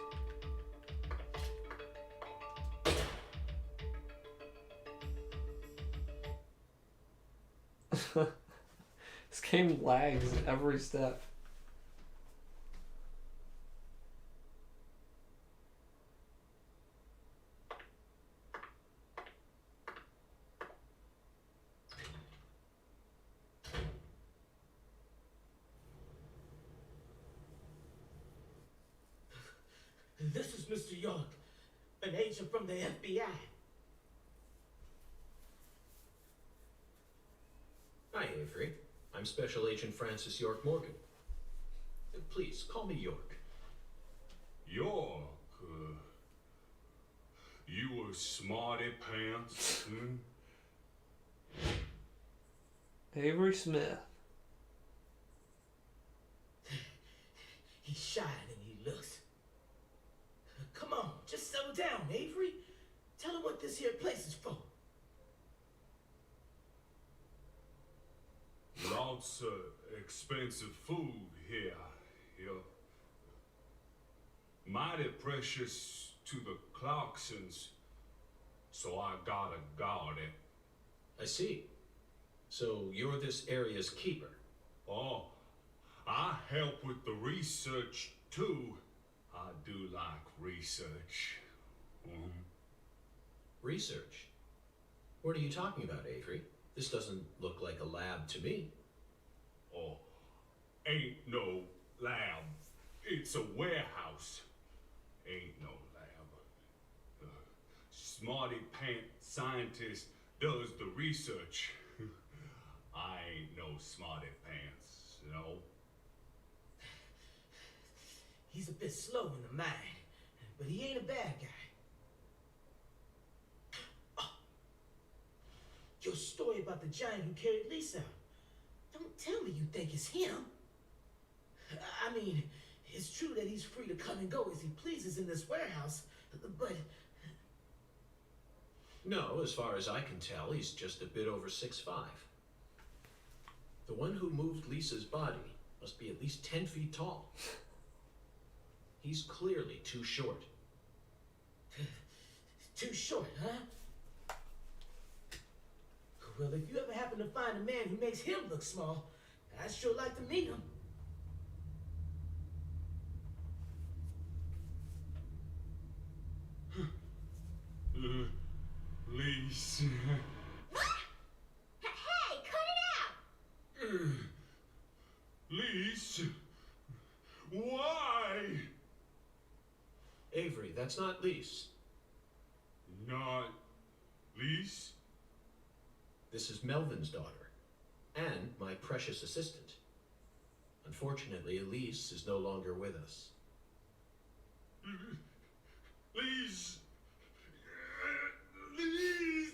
This game lags every step. This is Mr. York, an agent from the FBI. Hi, Avery. I'm Special Agent Francis York Morgan. Please, call me York. York, You a smarty pants? Hmm? Avery Smith. He's shy than he looks. Come on, just settle down, Avery. Tell him what this here place is for. Lots of expensive food here. Mighty precious to the Clarksons, so I gotta guard it. I see. So you're this area's keeper. Oh, I help with the research too. I do like research. Research? What are you talking about, Avery? This doesn't look like a lab to me. Oh, ain't no lab. It's a warehouse. Ain't no lab. Smarty pants scientist does the research. I ain't no smarty pants, you know. He's a bit slow in the mind, but he ain't a bad guy. Oh, your story about the giant who carried Lisa out. Don't tell me you think it's him. I mean, it's true that he's free to come and go as he pleases in this warehouse, but... No, as far as I can tell, he's just a bit over 6'5". The one who moved Lisa's body must be at least 10 feet tall. He's clearly too short. Too short, huh? Well, if you ever happen to find a man who makes him look small, I'd sure like to meet him. Lise. Hey, cut it out! Lise. Why? Avery, that's not Lise. Not Lise? This is Melvin's daughter, and my precious assistant. Unfortunately, Elise is no longer with us. Lise. Lise.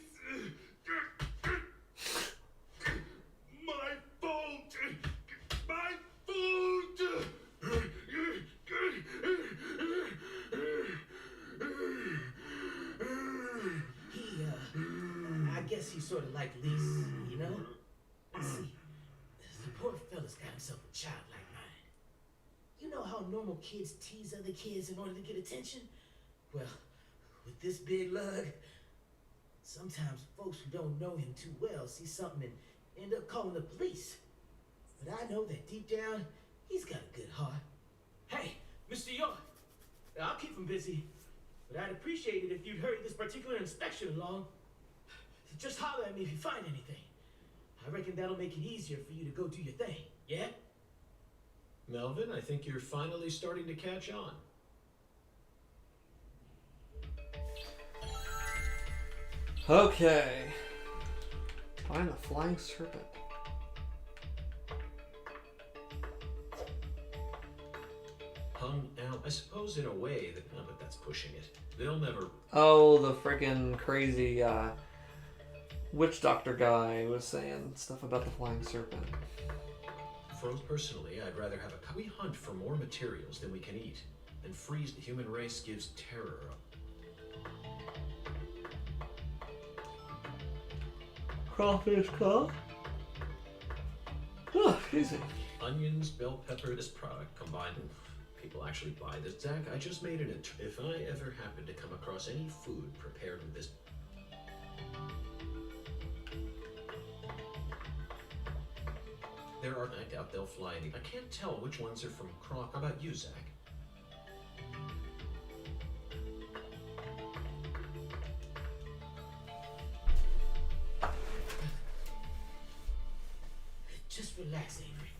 My fault. My fault. I guess he's sort of like Lise, you know? See, the poor fella's got himself a childlike mind. You know how normal kids tease other kids in order to get attention? Well, with this big lug, sometimes folks who don't know him too well see something and end up calling the police. But I know that deep down, he's got a good heart. Hey, Mr. York, I'll keep him busy, but I'd appreciate it if you'd hurry this particular inspection along. Just holler at me if you find anything. I reckon that'll make it easier for you to go do your thing, yeah? Melvin, I think you're finally starting to catch on. Okay. Find the flying serpent. Hung out, I suppose in a way that, no, but that's pushing it. They'll never... Oh, the freaking crazy witch doctor guy was saying stuff about the flying serpent. Personally, I'd rather have we hunt for more materials than we can eat, and freeze the human race gives terror. Crawfish call? Oh, excuse me. Onions, bell pepper, this product combined. People actually buy this. Zach, I just made it. If I ever happen to come across any food prepared with this... There are, I doubt they'll fly any. I can't tell which ones are from Croc. How about you, Zach? Just relax, Avery.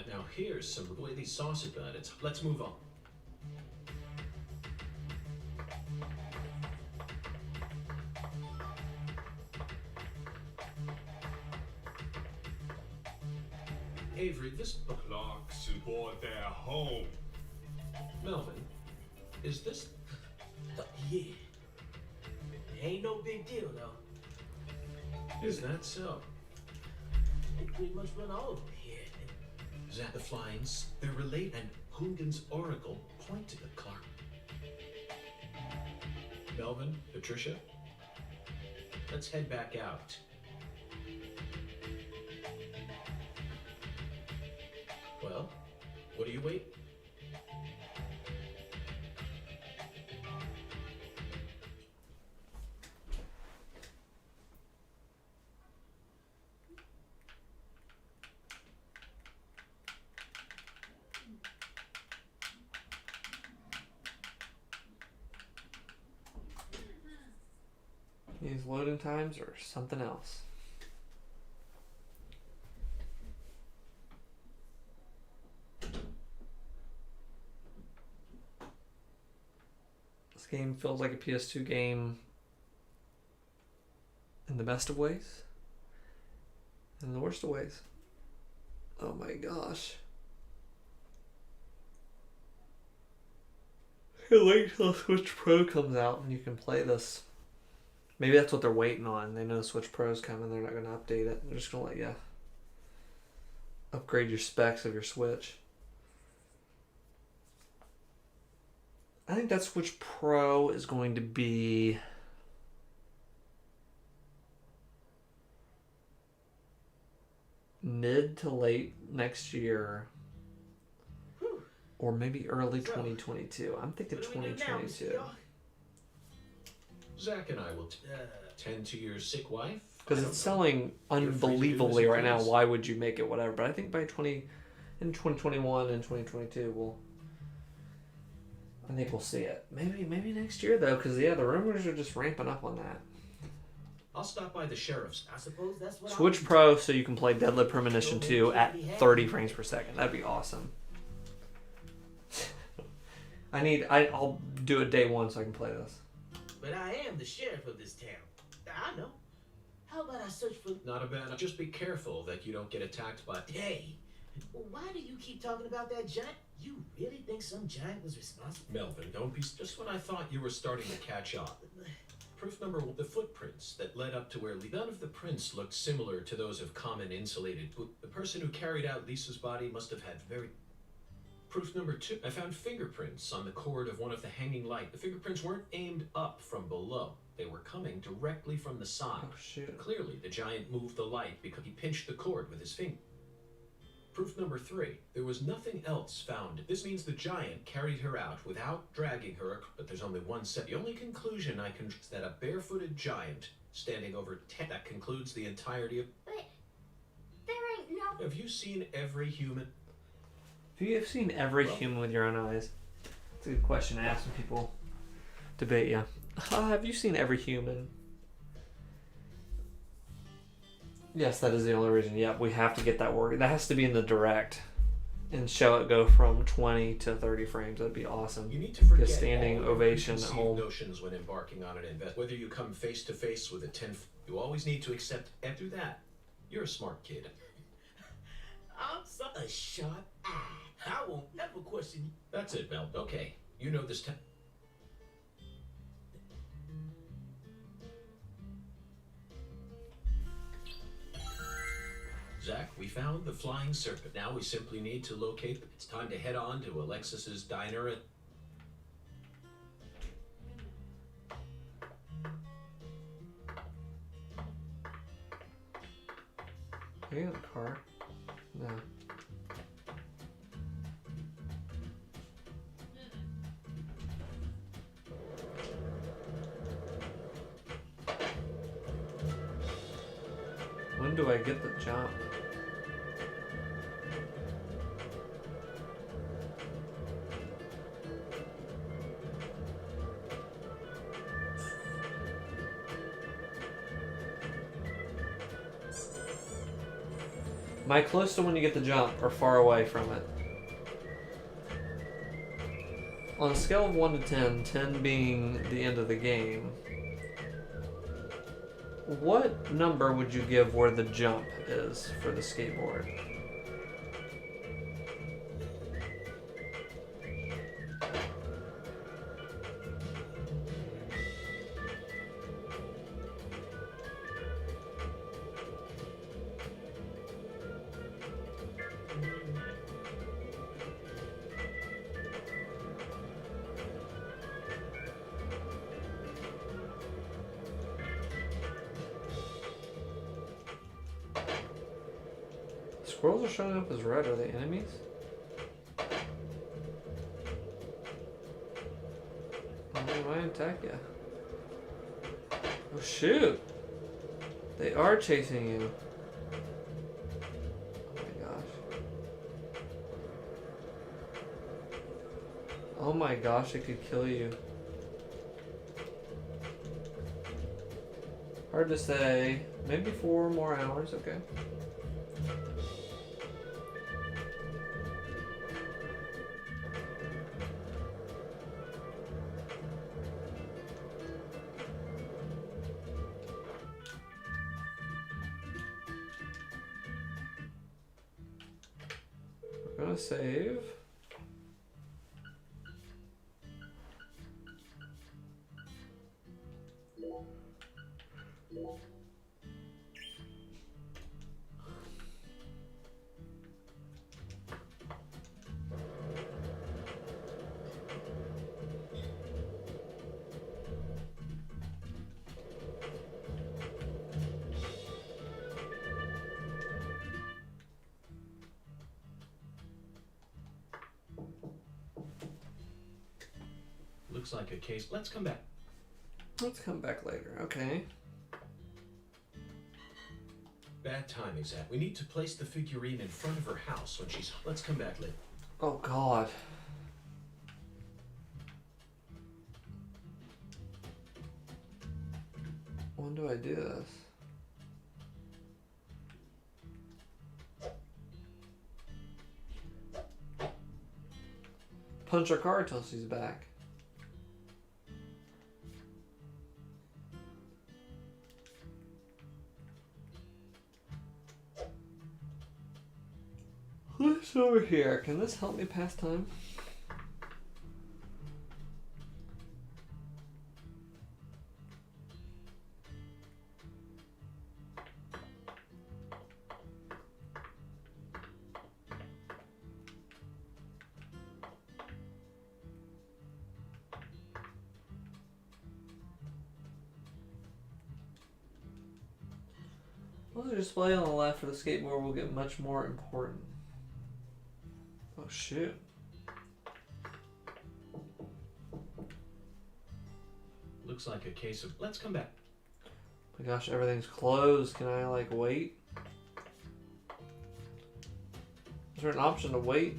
Now here's some really sauce about it. Let's move on. Avery, this Clarkson bought their home. Melvin, is this? Yeah. Ain't no big deal, though. Is that so? They pretty much run all of them here. Zach the Flyings, they're relate, and Hungen's oracle pointed at Clark. Melvin, Patricia, let's head back out. Well, what do you wait? These loading times or something else. This game feels like a PS2 game in the best of ways and in the worst of ways. Oh my gosh. I can't wait till Switch Pro comes out and you can play this. Maybe that's what they're waiting on. They know Switch Pro's coming. They're not going to update it. They're just going to let you upgrade your specs of your Switch. I think that Switch Pro is going to be mid to late next year. Or maybe early 2022. I'm thinking 2022. Zach and I will tend to your sick wife. Because it's selling unbelievably right now. Why would you make it whatever? But I think by 2021 and 2022, I think we'll see it. Maybe next year though, because the rumors are just ramping up on that. I'll stop by the sheriff's. I suppose that's what Switch Pro so you can play Deadly Premonition 2 at 30 frames per second. That'd be awesome. I'll do it day one so I can play this. But I am the sheriff of this town. I know. How about I search for... Not a bad... Just be careful that you don't get attacked by... Hey, well, why do you keep talking about that giant? You really think some giant was responsible? Melvin, don't be... Just when I thought you were starting to catch on. Proof number 1, the footprints that led up to where... None of the prints looked similar to those of common insulated... The person who carried out Lisa's body must have had very... Proof number 2, I found fingerprints on the cord of one of the hanging light. The fingerprints weren't aimed up from below. They were coming directly from the side. Oh, shoot. Clearly, the giant moved the light because he pinched the cord with his finger. Proof number 3, there was nothing else found. This means the giant carried her out without dragging her, but there's only one set. The only conclusion I can is that a barefooted giant standing over 10, that concludes the entirety of... But there ain't no... Have you seen every human? Have you seen every human with your own eyes? It's a good question to ask when people debate you. Have you seen every human? Yes, that is the only reason. Yep, we have to get that work. That has to be in the direct and show it go from 20 to 30 frames. That'd be awesome. You need to forget Get standing all ovation at preconceived home. notions when embarking on an investment. Whether you come face to face with a 10, you always need to accept. After that, you're a smart kid. I'm a sharp eye. I won't ever question you. That's it, Mel. Okay, you know this. Zach, we found the flying serpent. Now we simply need to locate them. It's time to head on to Alexis's diner. Are you in the car? No. When do I get the jump? Am I close to when you get the jump or far away from it? On a scale of 1 to 10, 10 being the end of the game, what number would you give where the jump is for the skateboard? squirrels are showing up as red. Are they enemies? Oh, they might attack you. Oh shoot! They are chasing you. Oh my gosh. Oh my gosh, it could kill you. Hard to say. Maybe 4 more hours, okay. We're gonna save. Looks like a case. Let's come back. Let's come back later, okay. Bad timing, Zach. We need to place the figurine in front of her house when she's. Let's come back later. Oh god. When do I do this? Punch her card till she's back. What's over here? Can this help me pass time? Well, the display on the left for the skateboard will get much more important. Oh shoot. Looks like a case of. Let's come back. My gosh, everything's closed. Can I like wait? Is there an option to wait?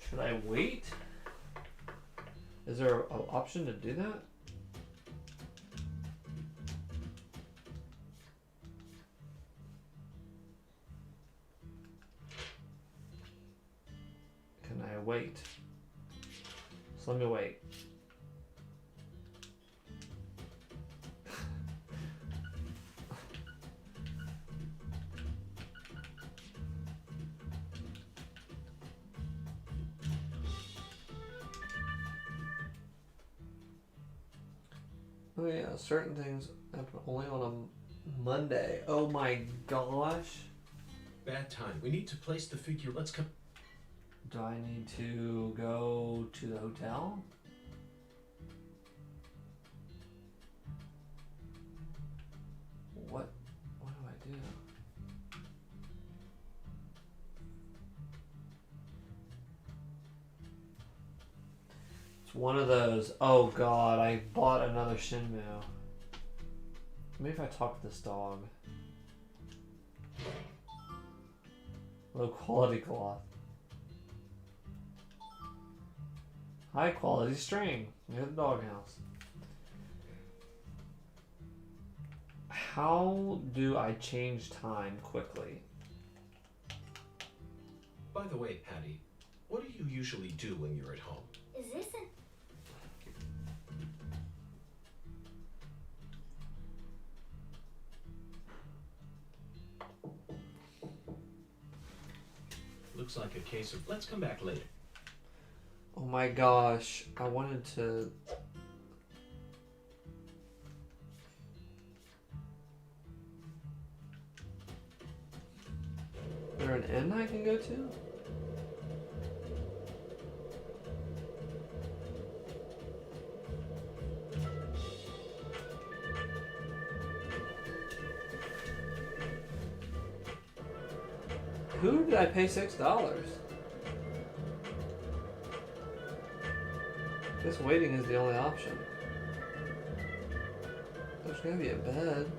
Should I wait? Is there an option to do that? Can I wait? So let me wait. Oh yeah, certain things happen only on a Monday. Oh my gosh. Bad time. We need to place the figure. Let's come. Do I need to go to the hotel? What do I do? It's one of those, oh god, I bought another Shinmu. Maybe if I talk to this dog. Low quality cloth. High quality string near the doghouse. How do I change time quickly? By the way, Patty, what do you usually do when you're at home? Is this an... Looks like a case of. Let's come back later. Oh my gosh, I wanted to... Is there an end I can go to? Who did I pay $6? Guess waiting is the only option. There's gotta be a bed.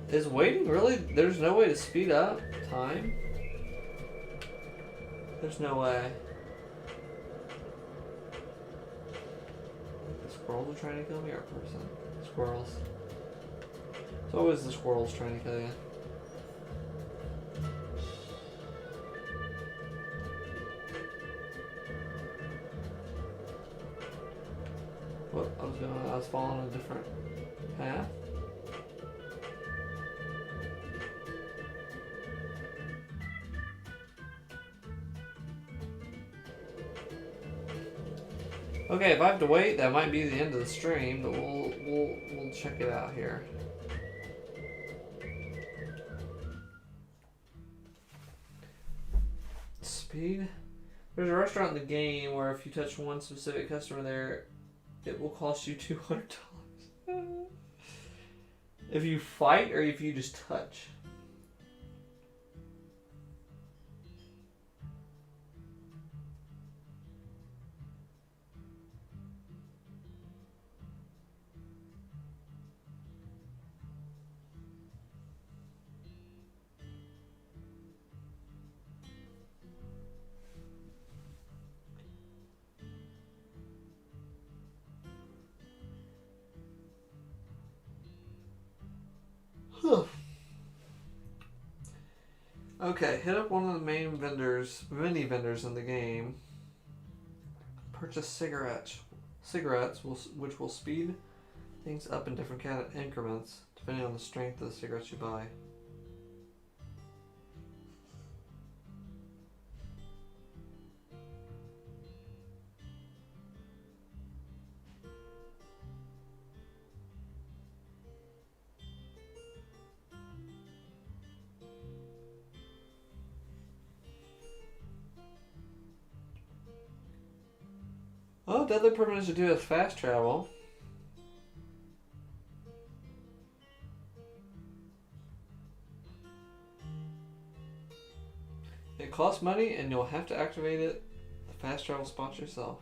Is waiting really? There's no way to speed up time? There's no way. The squirrels are trying to kill me or a person? Squirrels. It's always the squirrels trying to kill you. What? I was following a different path. Okay, if I have to wait, that might be the end of the stream, but we'll check it out here. Speed. There's a restaurant in the game where if you touch one specific customer there, it will cost you $200. If you fight or if you just touch. Okay, hit up one of the main mini vendors in the game. Purchase cigarettes, which will speed things up in different increments, depending on the strength of the cigarettes you buy. Oh, Deadly Premonition 2 has fast travel. It costs money and you'll have to activate it, the fast travel spot yourself.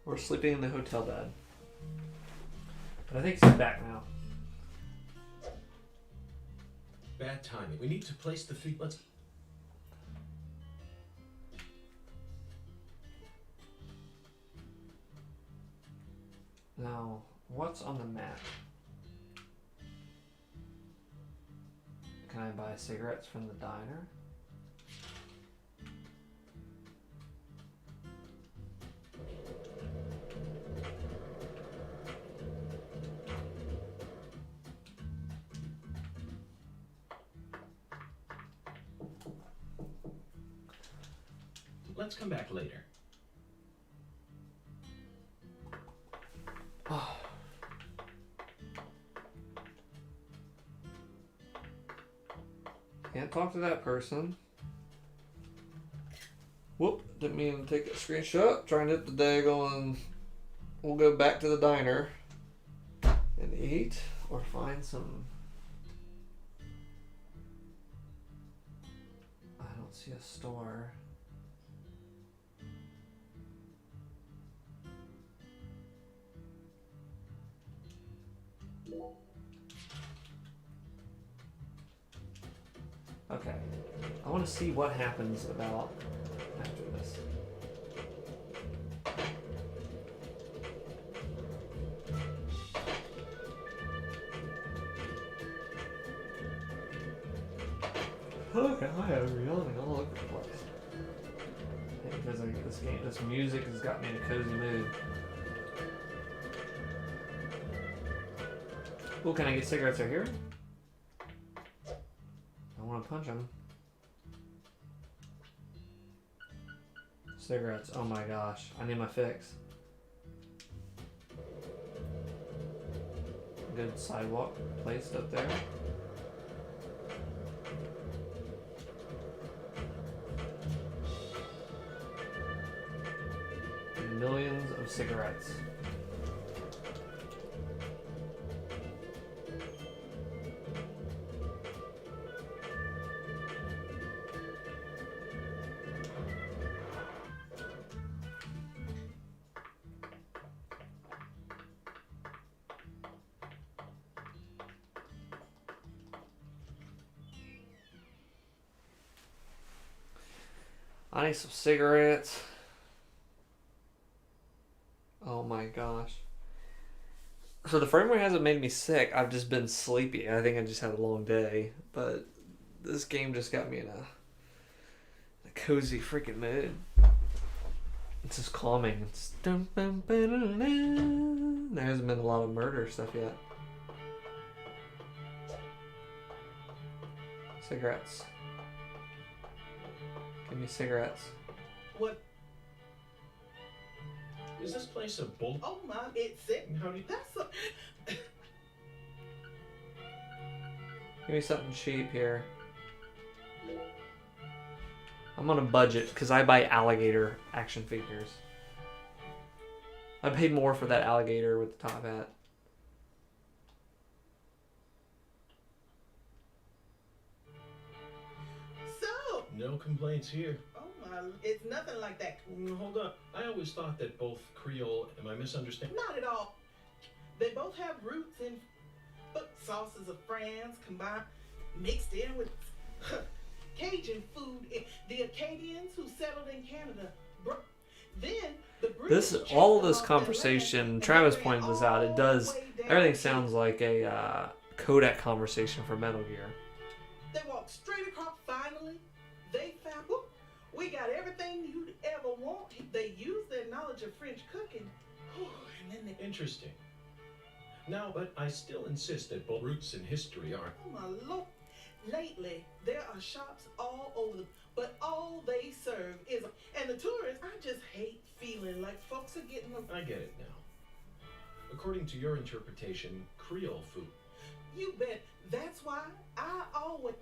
We're sleeping in the hotel bed. But I think he's back now. Bad timing. We need to place the fig. Let's. Now, what's on the map? Can I buy cigarettes from the diner? Let's come back later. Oh. Can't talk to that person. Whoop, didn't mean to take a screenshot. Trying to hit the daggone. We'll go back to the diner and eat or find some. I don't see a store. Okay, I want to see what happens about after this. Okay, I am yawning all over the place. because this music has got me in a cozy mood. Oh, can I get cigarettes right here? I want to punch them. Cigarettes. Oh my gosh. I need my fix. Good sidewalk placed up there. Millions of cigarettes. I need some cigarettes. Oh my gosh. So the frame rate hasn't made me sick. I've just been sleepy. I think I just had a long day. But this game just got me in a cozy freaking mood. It's just calming. There hasn't been a lot of murder stuff yet. Cigarettes. Give me cigarettes. What? Is this place a bull? Oh my, it's it. How do you... That's a... Give me something cheap here. I'm on a budget because I buy alligator action figures. I paid more for that alligator with the top hat. So, No complaints here. oh my, it's nothing like that. Hold up. I always thought that both Creole... Am I misunderstanding? Not at all. They both have roots in but sauces of France combined, mixed in with Cajun food. The Acadians who settled in Canada. Then the British All of chased this them off their conversation, land, Travis and they ran pointed this out, it all does, the way down everything to- sounds like a Kodak conversation for Metal Gear. They walked straight across. Finally, they found. Whoop, we got everything you'd ever want. They used their knowledge of French cooking. And then they. Interesting. Now, but I still insist that both roots and history are... Oh my lord. Lately, there are shops all over them, but all they serve is. And the tourists, I just hate feeling like folks are getting them. I get it now. According to your interpretation, Creole food. You bet. That's why I always.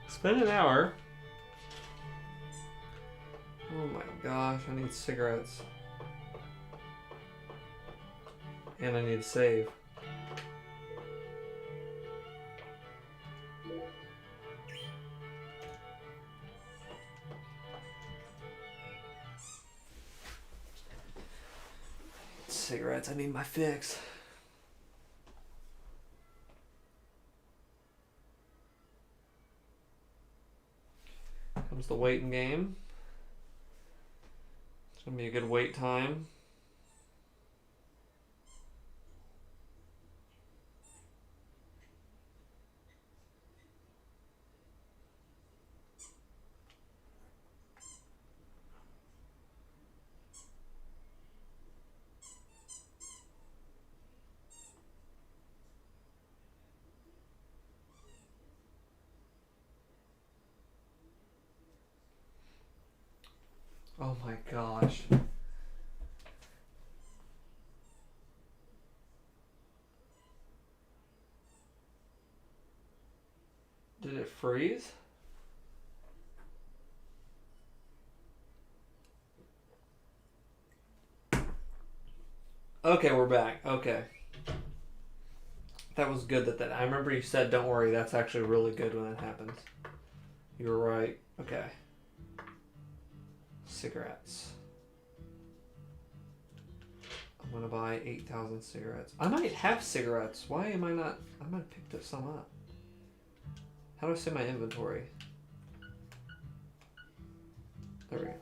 Spend an hour. Oh my gosh, I need cigarettes. And I need to save. Cigarettes, I need my fix. Comes the waiting game. It's gonna be a good wait time. Oh my gosh. Did it freeze? Okay, we're back. Okay. That was good that I remember you said don't worry, that's actually really good when that happens. You were right. Okay. Cigarettes. I'm gonna buy 8,000 cigarettes. I might have cigarettes. Why am I not? I might have picked up some up. How do I see my inventory? There we go.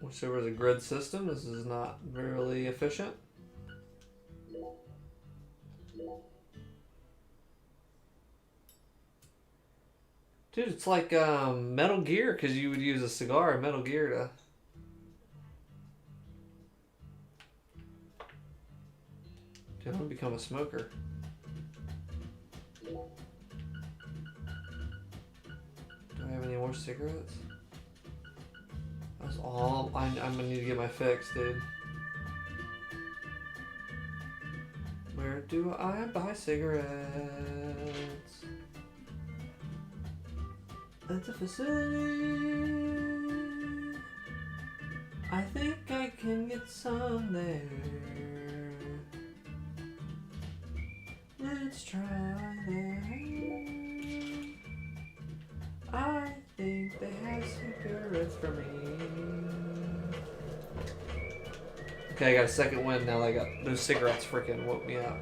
Wish there was a grid system. This is not really efficient. Dude, it's like Metal Gear, because you would use a cigar in Metal Gear to... Dude, I'm gonna become a smoker. Do I have any more cigarettes? That's all. I'm gonna need to get my fix, dude. Where do I buy cigarettes? At the facility. I think I can get some there. Let's try there. I think they have cigarettes for me. Okay, I got a second win now that I got those cigarettes freaking woke me up.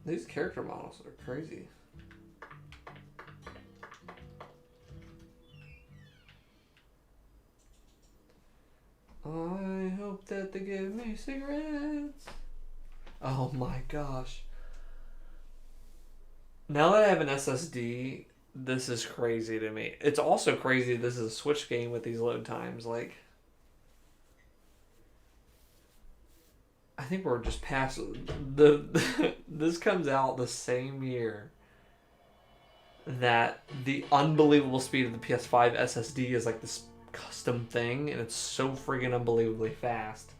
These character models are crazy. I hope that they give me cigarettes. Oh my gosh. Now that I have an SSD, this is crazy to me. It's also crazy this is a Switch game with these load times. Like, I think we're just past this comes out the same year that the unbelievable speed of the PS5 SSD is like this custom thing, and it's so friggin' unbelievably fast.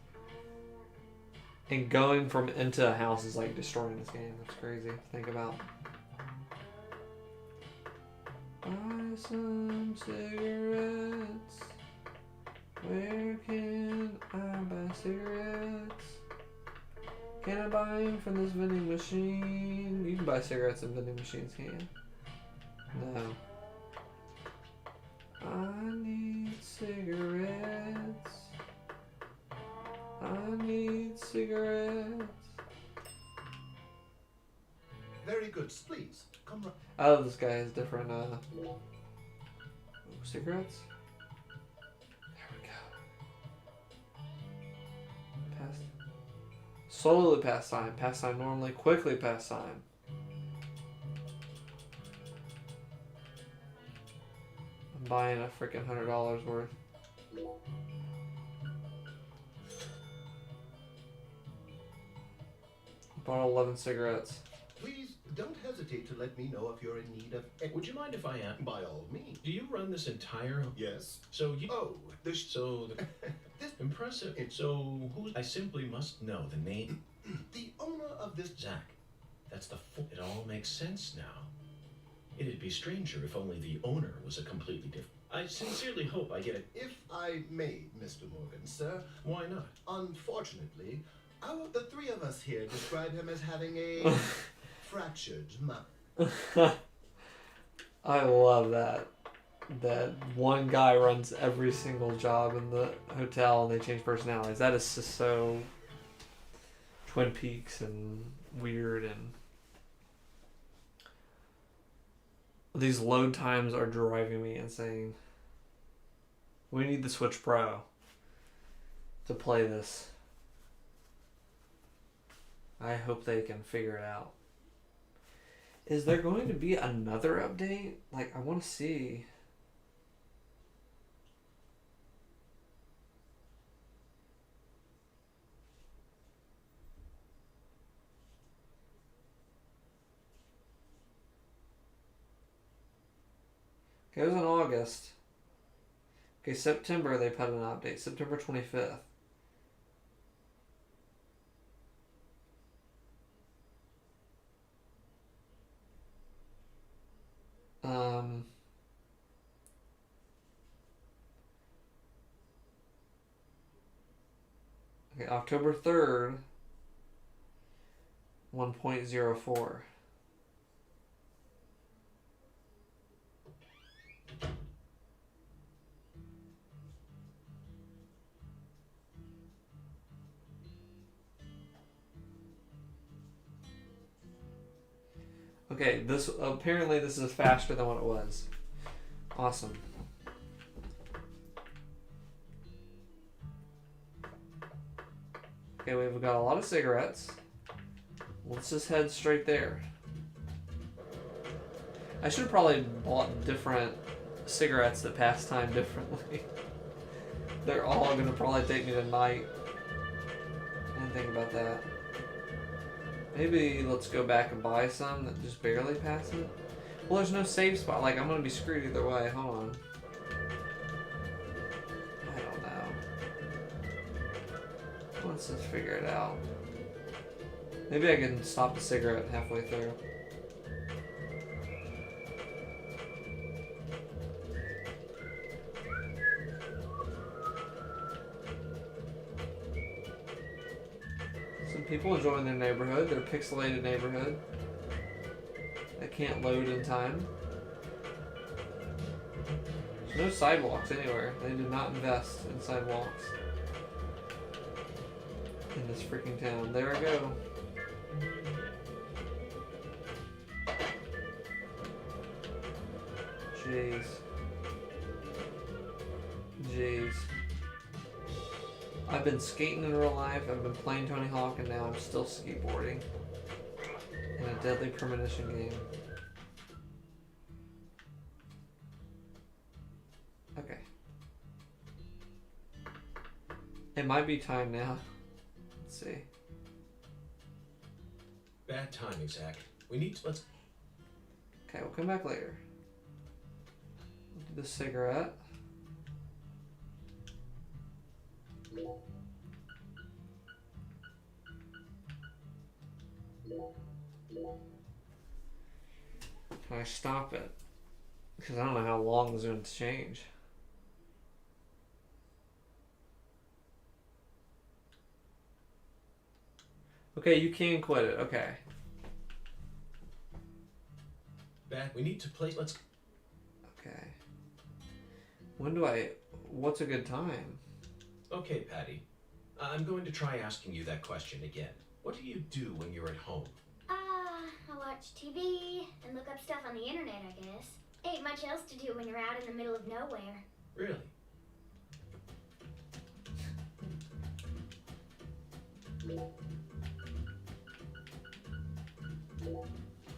And going from into a house is like destroying this game. That's crazy to think about. Buy some cigarettes. Where can I buy cigarettes? Can I buy them from this vending machine? You can buy cigarettes in vending machines, can't you? No. I need cigarettes. I need cigarettes. Very good. Please, come right. Oh, this guy has different, cigarettes? There we go. Pass. Slowly pass time. Pass time normally. Quickly pass time. I'm buying a freaking $100 worth. Bought 11 cigarettes. Please don't hesitate to let me know if you're in need of. Would you mind if I ask? By all means. Do you run this entire? Yes. So you. Oh, This impressive. So who? I simply must know the name. the owner of this. Zach. That's the. It all makes sense now. It'd be stranger if only the owner was a completely different. I sincerely hope I get it. If I may, Mr. Morgan, sir. Why not? Unfortunately, the three of us here describe him as having a fractured mouth. I love that. That one guy runs every single job in the hotel and they change personalities. That is just so Twin Peaks and weird, and these load times are driving me insane. We need the Switch Pro to play this. I hope they can figure it out. Is there going to be another update? Like, I want to see. Okay, it was in August. Okay, September they put an update. September 25th. Okay, October 3rd, 1.04. Okay, this apparently this is faster than what it was. Awesome. Okay, we've got a lot of cigarettes. Let's just head straight there. I should have probably bought different cigarettes that pass time differently. They're all gonna probably take me to night. I didn't think about that. Maybe let's go back and buy some that just barely pass it. Well, there's no save spot. Like, I'm gonna be screwed either way. Hold on. I don't know. Let's just figure it out. Maybe I can stop the cigarette halfway through. Some people enjoying their neighborhood, their pixelated neighborhood. That can't load in time. There's no sidewalks anywhere. They did not invest in sidewalks in this freaking town. There I go. Jeez. Jeez. I've been skating in real life, I've been playing Tony Hawk, and now I'm still skateboarding in a deadly premonition game. Okay. It might be time now. Let's see. Bad timing, Zach. We need to... Let's... Okay, we'll come back later. We'll do the cigarette. Can I stop it? Because I don't know how long this is going to change. Okay, you can quit it. Okay. Bad... We need to play... Let's... Okay. When do I... What's a good time? Okay, Patty. I'm going to try asking you that question again. What do you do when you're at home? I watch TV and look up stuff on the internet, I guess. Ain't much else to do when you're out in the middle of nowhere. Really?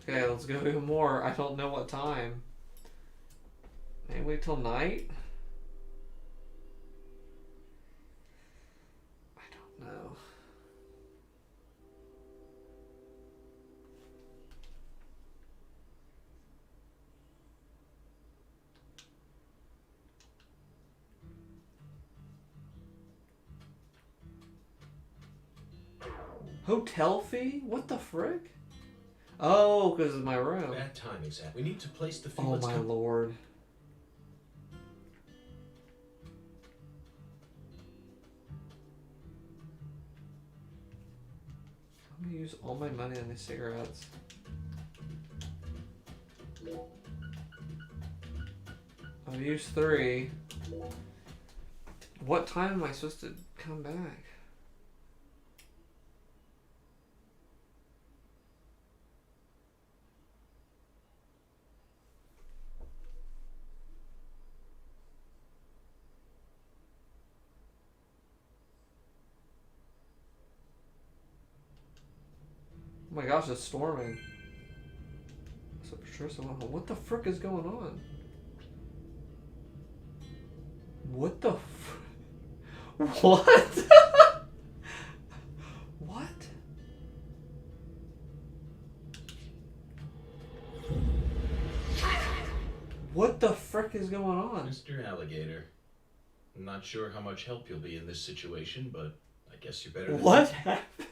Okay, let's go even more. I don't know what time. Maybe wait till night? I don't know. Hotel fee? What the frick? Oh, because it's my room. Bad timing, Zach. We need to place the... Oh my lord. I'm gonna use all my money on these cigarettes. I've used 3. What time am I supposed to come back? Oh my gosh, it's storming. So Patricia, what the frick is going on? What the what? What? What the frick is going on? Mr. Alligator. I'm not sure how much help you'll be in this situation, but I guess you're better than... What happened?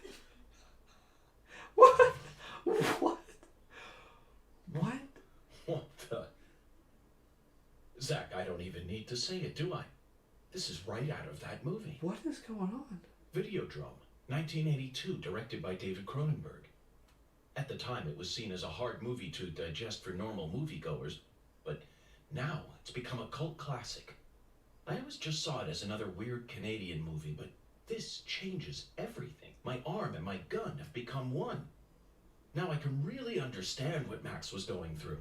What? What? What? What the... Zach, I don't even need to say it, do I? This is right out of that movie. What is going on? Videodrome, 1982, directed by David Cronenberg. At the time, it was seen as a hard movie to digest for normal moviegoers, but now it's become a cult classic. I always just saw it as another weird Canadian movie, but this changes everything. My arm and my gun have become one. Now I can really understand what Max was going through.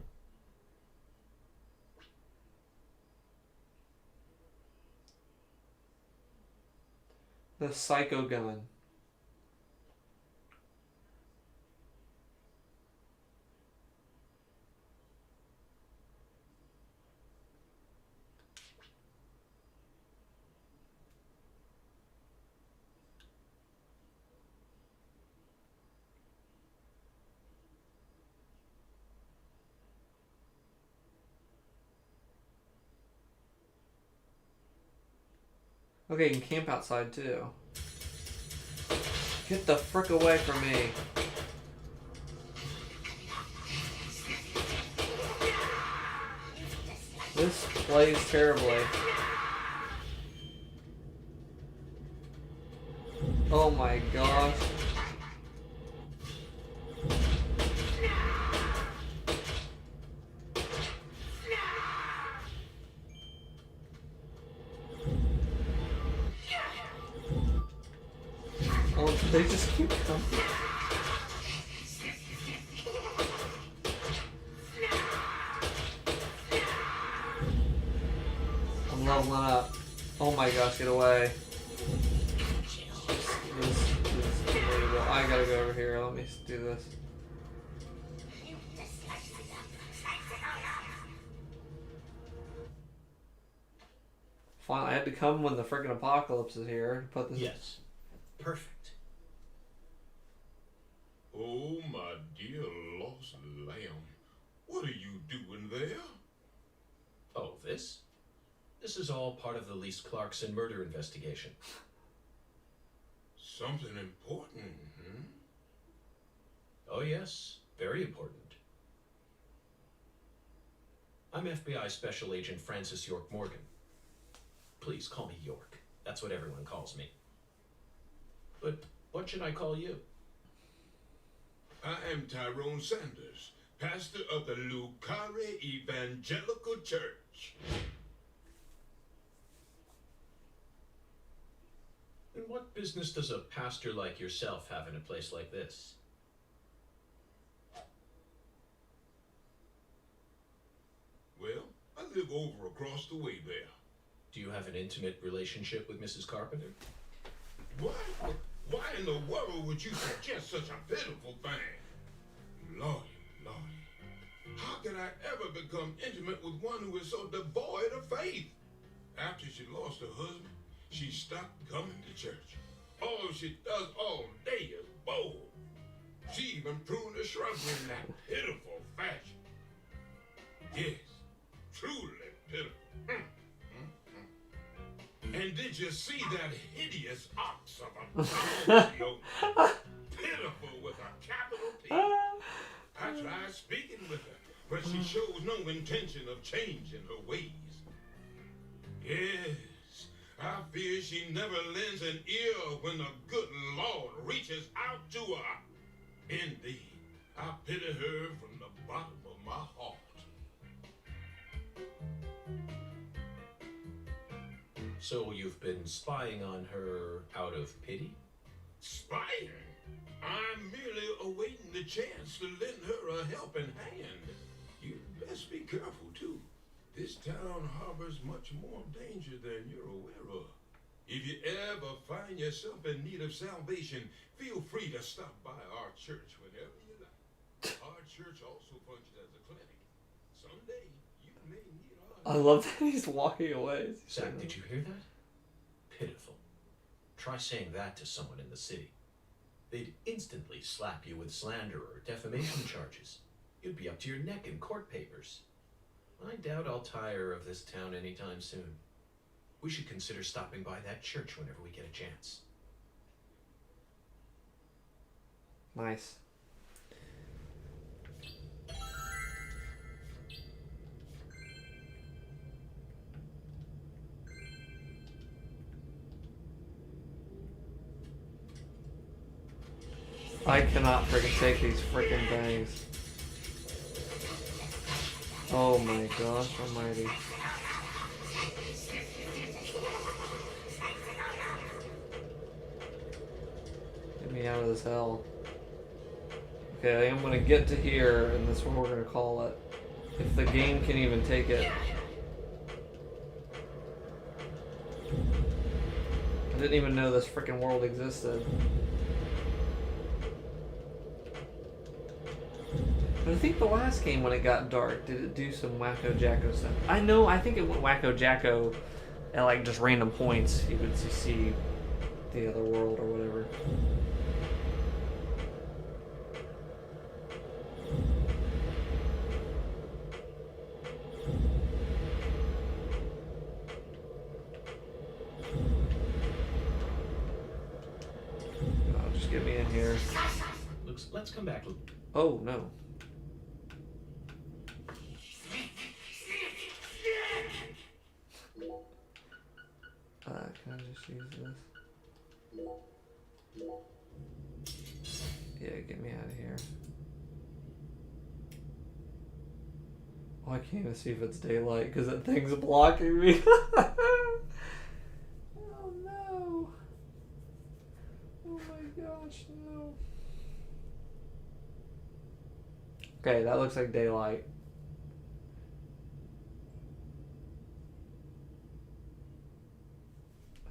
The psycho gun. Okay, you can camp outside too. Get the frick away from me. This plays terribly. Oh my gosh. Oh, they just keep coming. I'm leveling up. Oh my gosh, get away. This is unbelievable. I gotta go over here. Let me do this. Fine, I had to come when the freaking apocalypse is here to put this. Yes. Perfect. Oh, my dear lost lamb. What are you doing there? Oh, this? This is all part of the Lise Clarkson murder investigation. Something important, hmm? Oh, yes. Very important. I'm FBI Special Agent Francis York Morgan. Please call me York. That's what everyone calls me. But what should I call you? I am Tyrone Sanders, pastor of the Lucare Evangelical Church. And what business does a pastor like yourself have in a place like this? Well, I live over across the way there. Do you have an intimate relationship with Mrs. Carpenter? What? Why in the world would you suggest such a pitiful thing? Lordy, Lordy. How can I ever become intimate with one who is so devoid of faith? After she lost her husband, she stopped coming to church. All she does all day is bowl. She even pruned the shrubbery in that pitiful fashion. Yes, truly pitiful. And did you see that hideous ox of a dog? Pitiful with a capital P. I tried speaking with her, but she shows no intention of changing her ways. Yes, I fear she never lends an ear when the good Lord reaches out to her. Indeed, I pity her from the bottom of my heart. So you've been spying on her out of pity? Spying? I'm merely awaiting the chance to lend her a helping hand. You best be careful, too. This town harbors much more danger than you're aware of. If you ever find yourself in need of salvation, feel free to stop by our church whenever you like. Our church also functions as a clinic. Someday, you may need our... I love that he's walking away. Zach, did you hear that? Pitiful. Try saying that to someone in the city. They'd instantly slap you with slander or defamation charges. You'd be up to your neck in court papers. I doubt I'll tire of this town anytime soon. We should consider stopping by that church whenever we get a chance. Nice. I cannot freaking take these freaking things. Oh my gosh almighty. Get me out of this hell. Okay, I'm gonna get to here, and that's what we're gonna call it. If the game can even take it. I didn't even know this freaking world existed. But I think the last game, when it got dark, did it do some wacko jacko stuff? I think it went wacko jacko at like just random points. You would see the other world or whatever. Oh, just get me in here. Let's come back. Oh, no. Can I just use this? Yeah, get me out of here. Oh, I can't even see if it's daylight because that thing's blocking me. Oh no. Oh my gosh, no. Okay, that looks like daylight.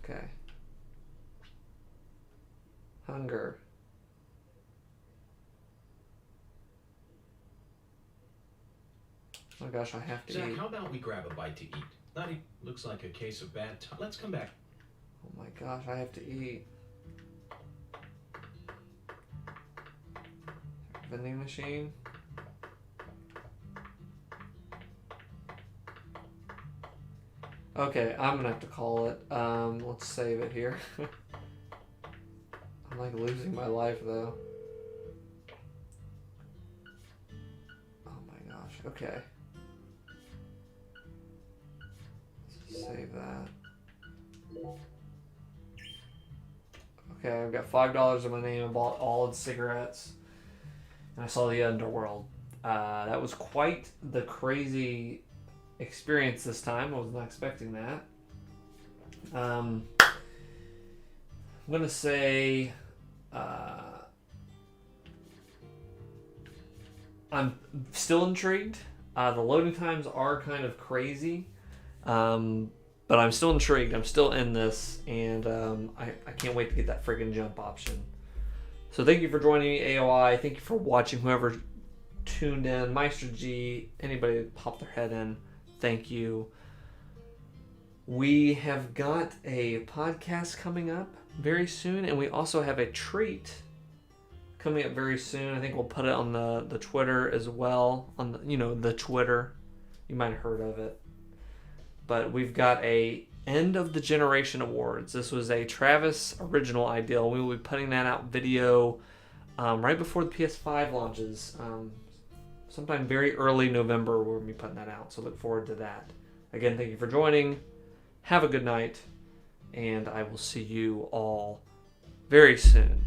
Okay. Hunger. Oh my gosh, I have to Zach, eat. how about we grab a bite to eat? Looks like a case of bad time. Let's come back. Oh my gosh, I have to eat. Vending machine. Okay, I'm gonna have to call it. Let's save it here. I'm like losing my life though. Oh my gosh, okay. Let's save that. Okay, I've got $5 in my name. I bought all the cigarettes. And I saw the underworld. That was quite the crazy experience this time. I was not expecting that. I'm gonna say I'm still intrigued. The loading times are kind of crazy, but I'm still intrigued. I'm still in this, and I can't wait to get that friggin' jump option. So thank you for joining me, AOI. Thank you for watching, whoever tuned in. Meister G, anybody that popped their head in, thank you. We have got a podcast coming up very soon, and we also have a treat coming up very soon. I think we'll put it on the Twitter as well, on the Twitter. You might have heard of it. But we've got a End of the Generation Awards. This was a Travis original idea. We will be putting that out video right before the PS5 launches. Sometime very early November we'll be putting that out. So look forward to that. Again, thank you for joining. Have a good night. And I will see you all very soon.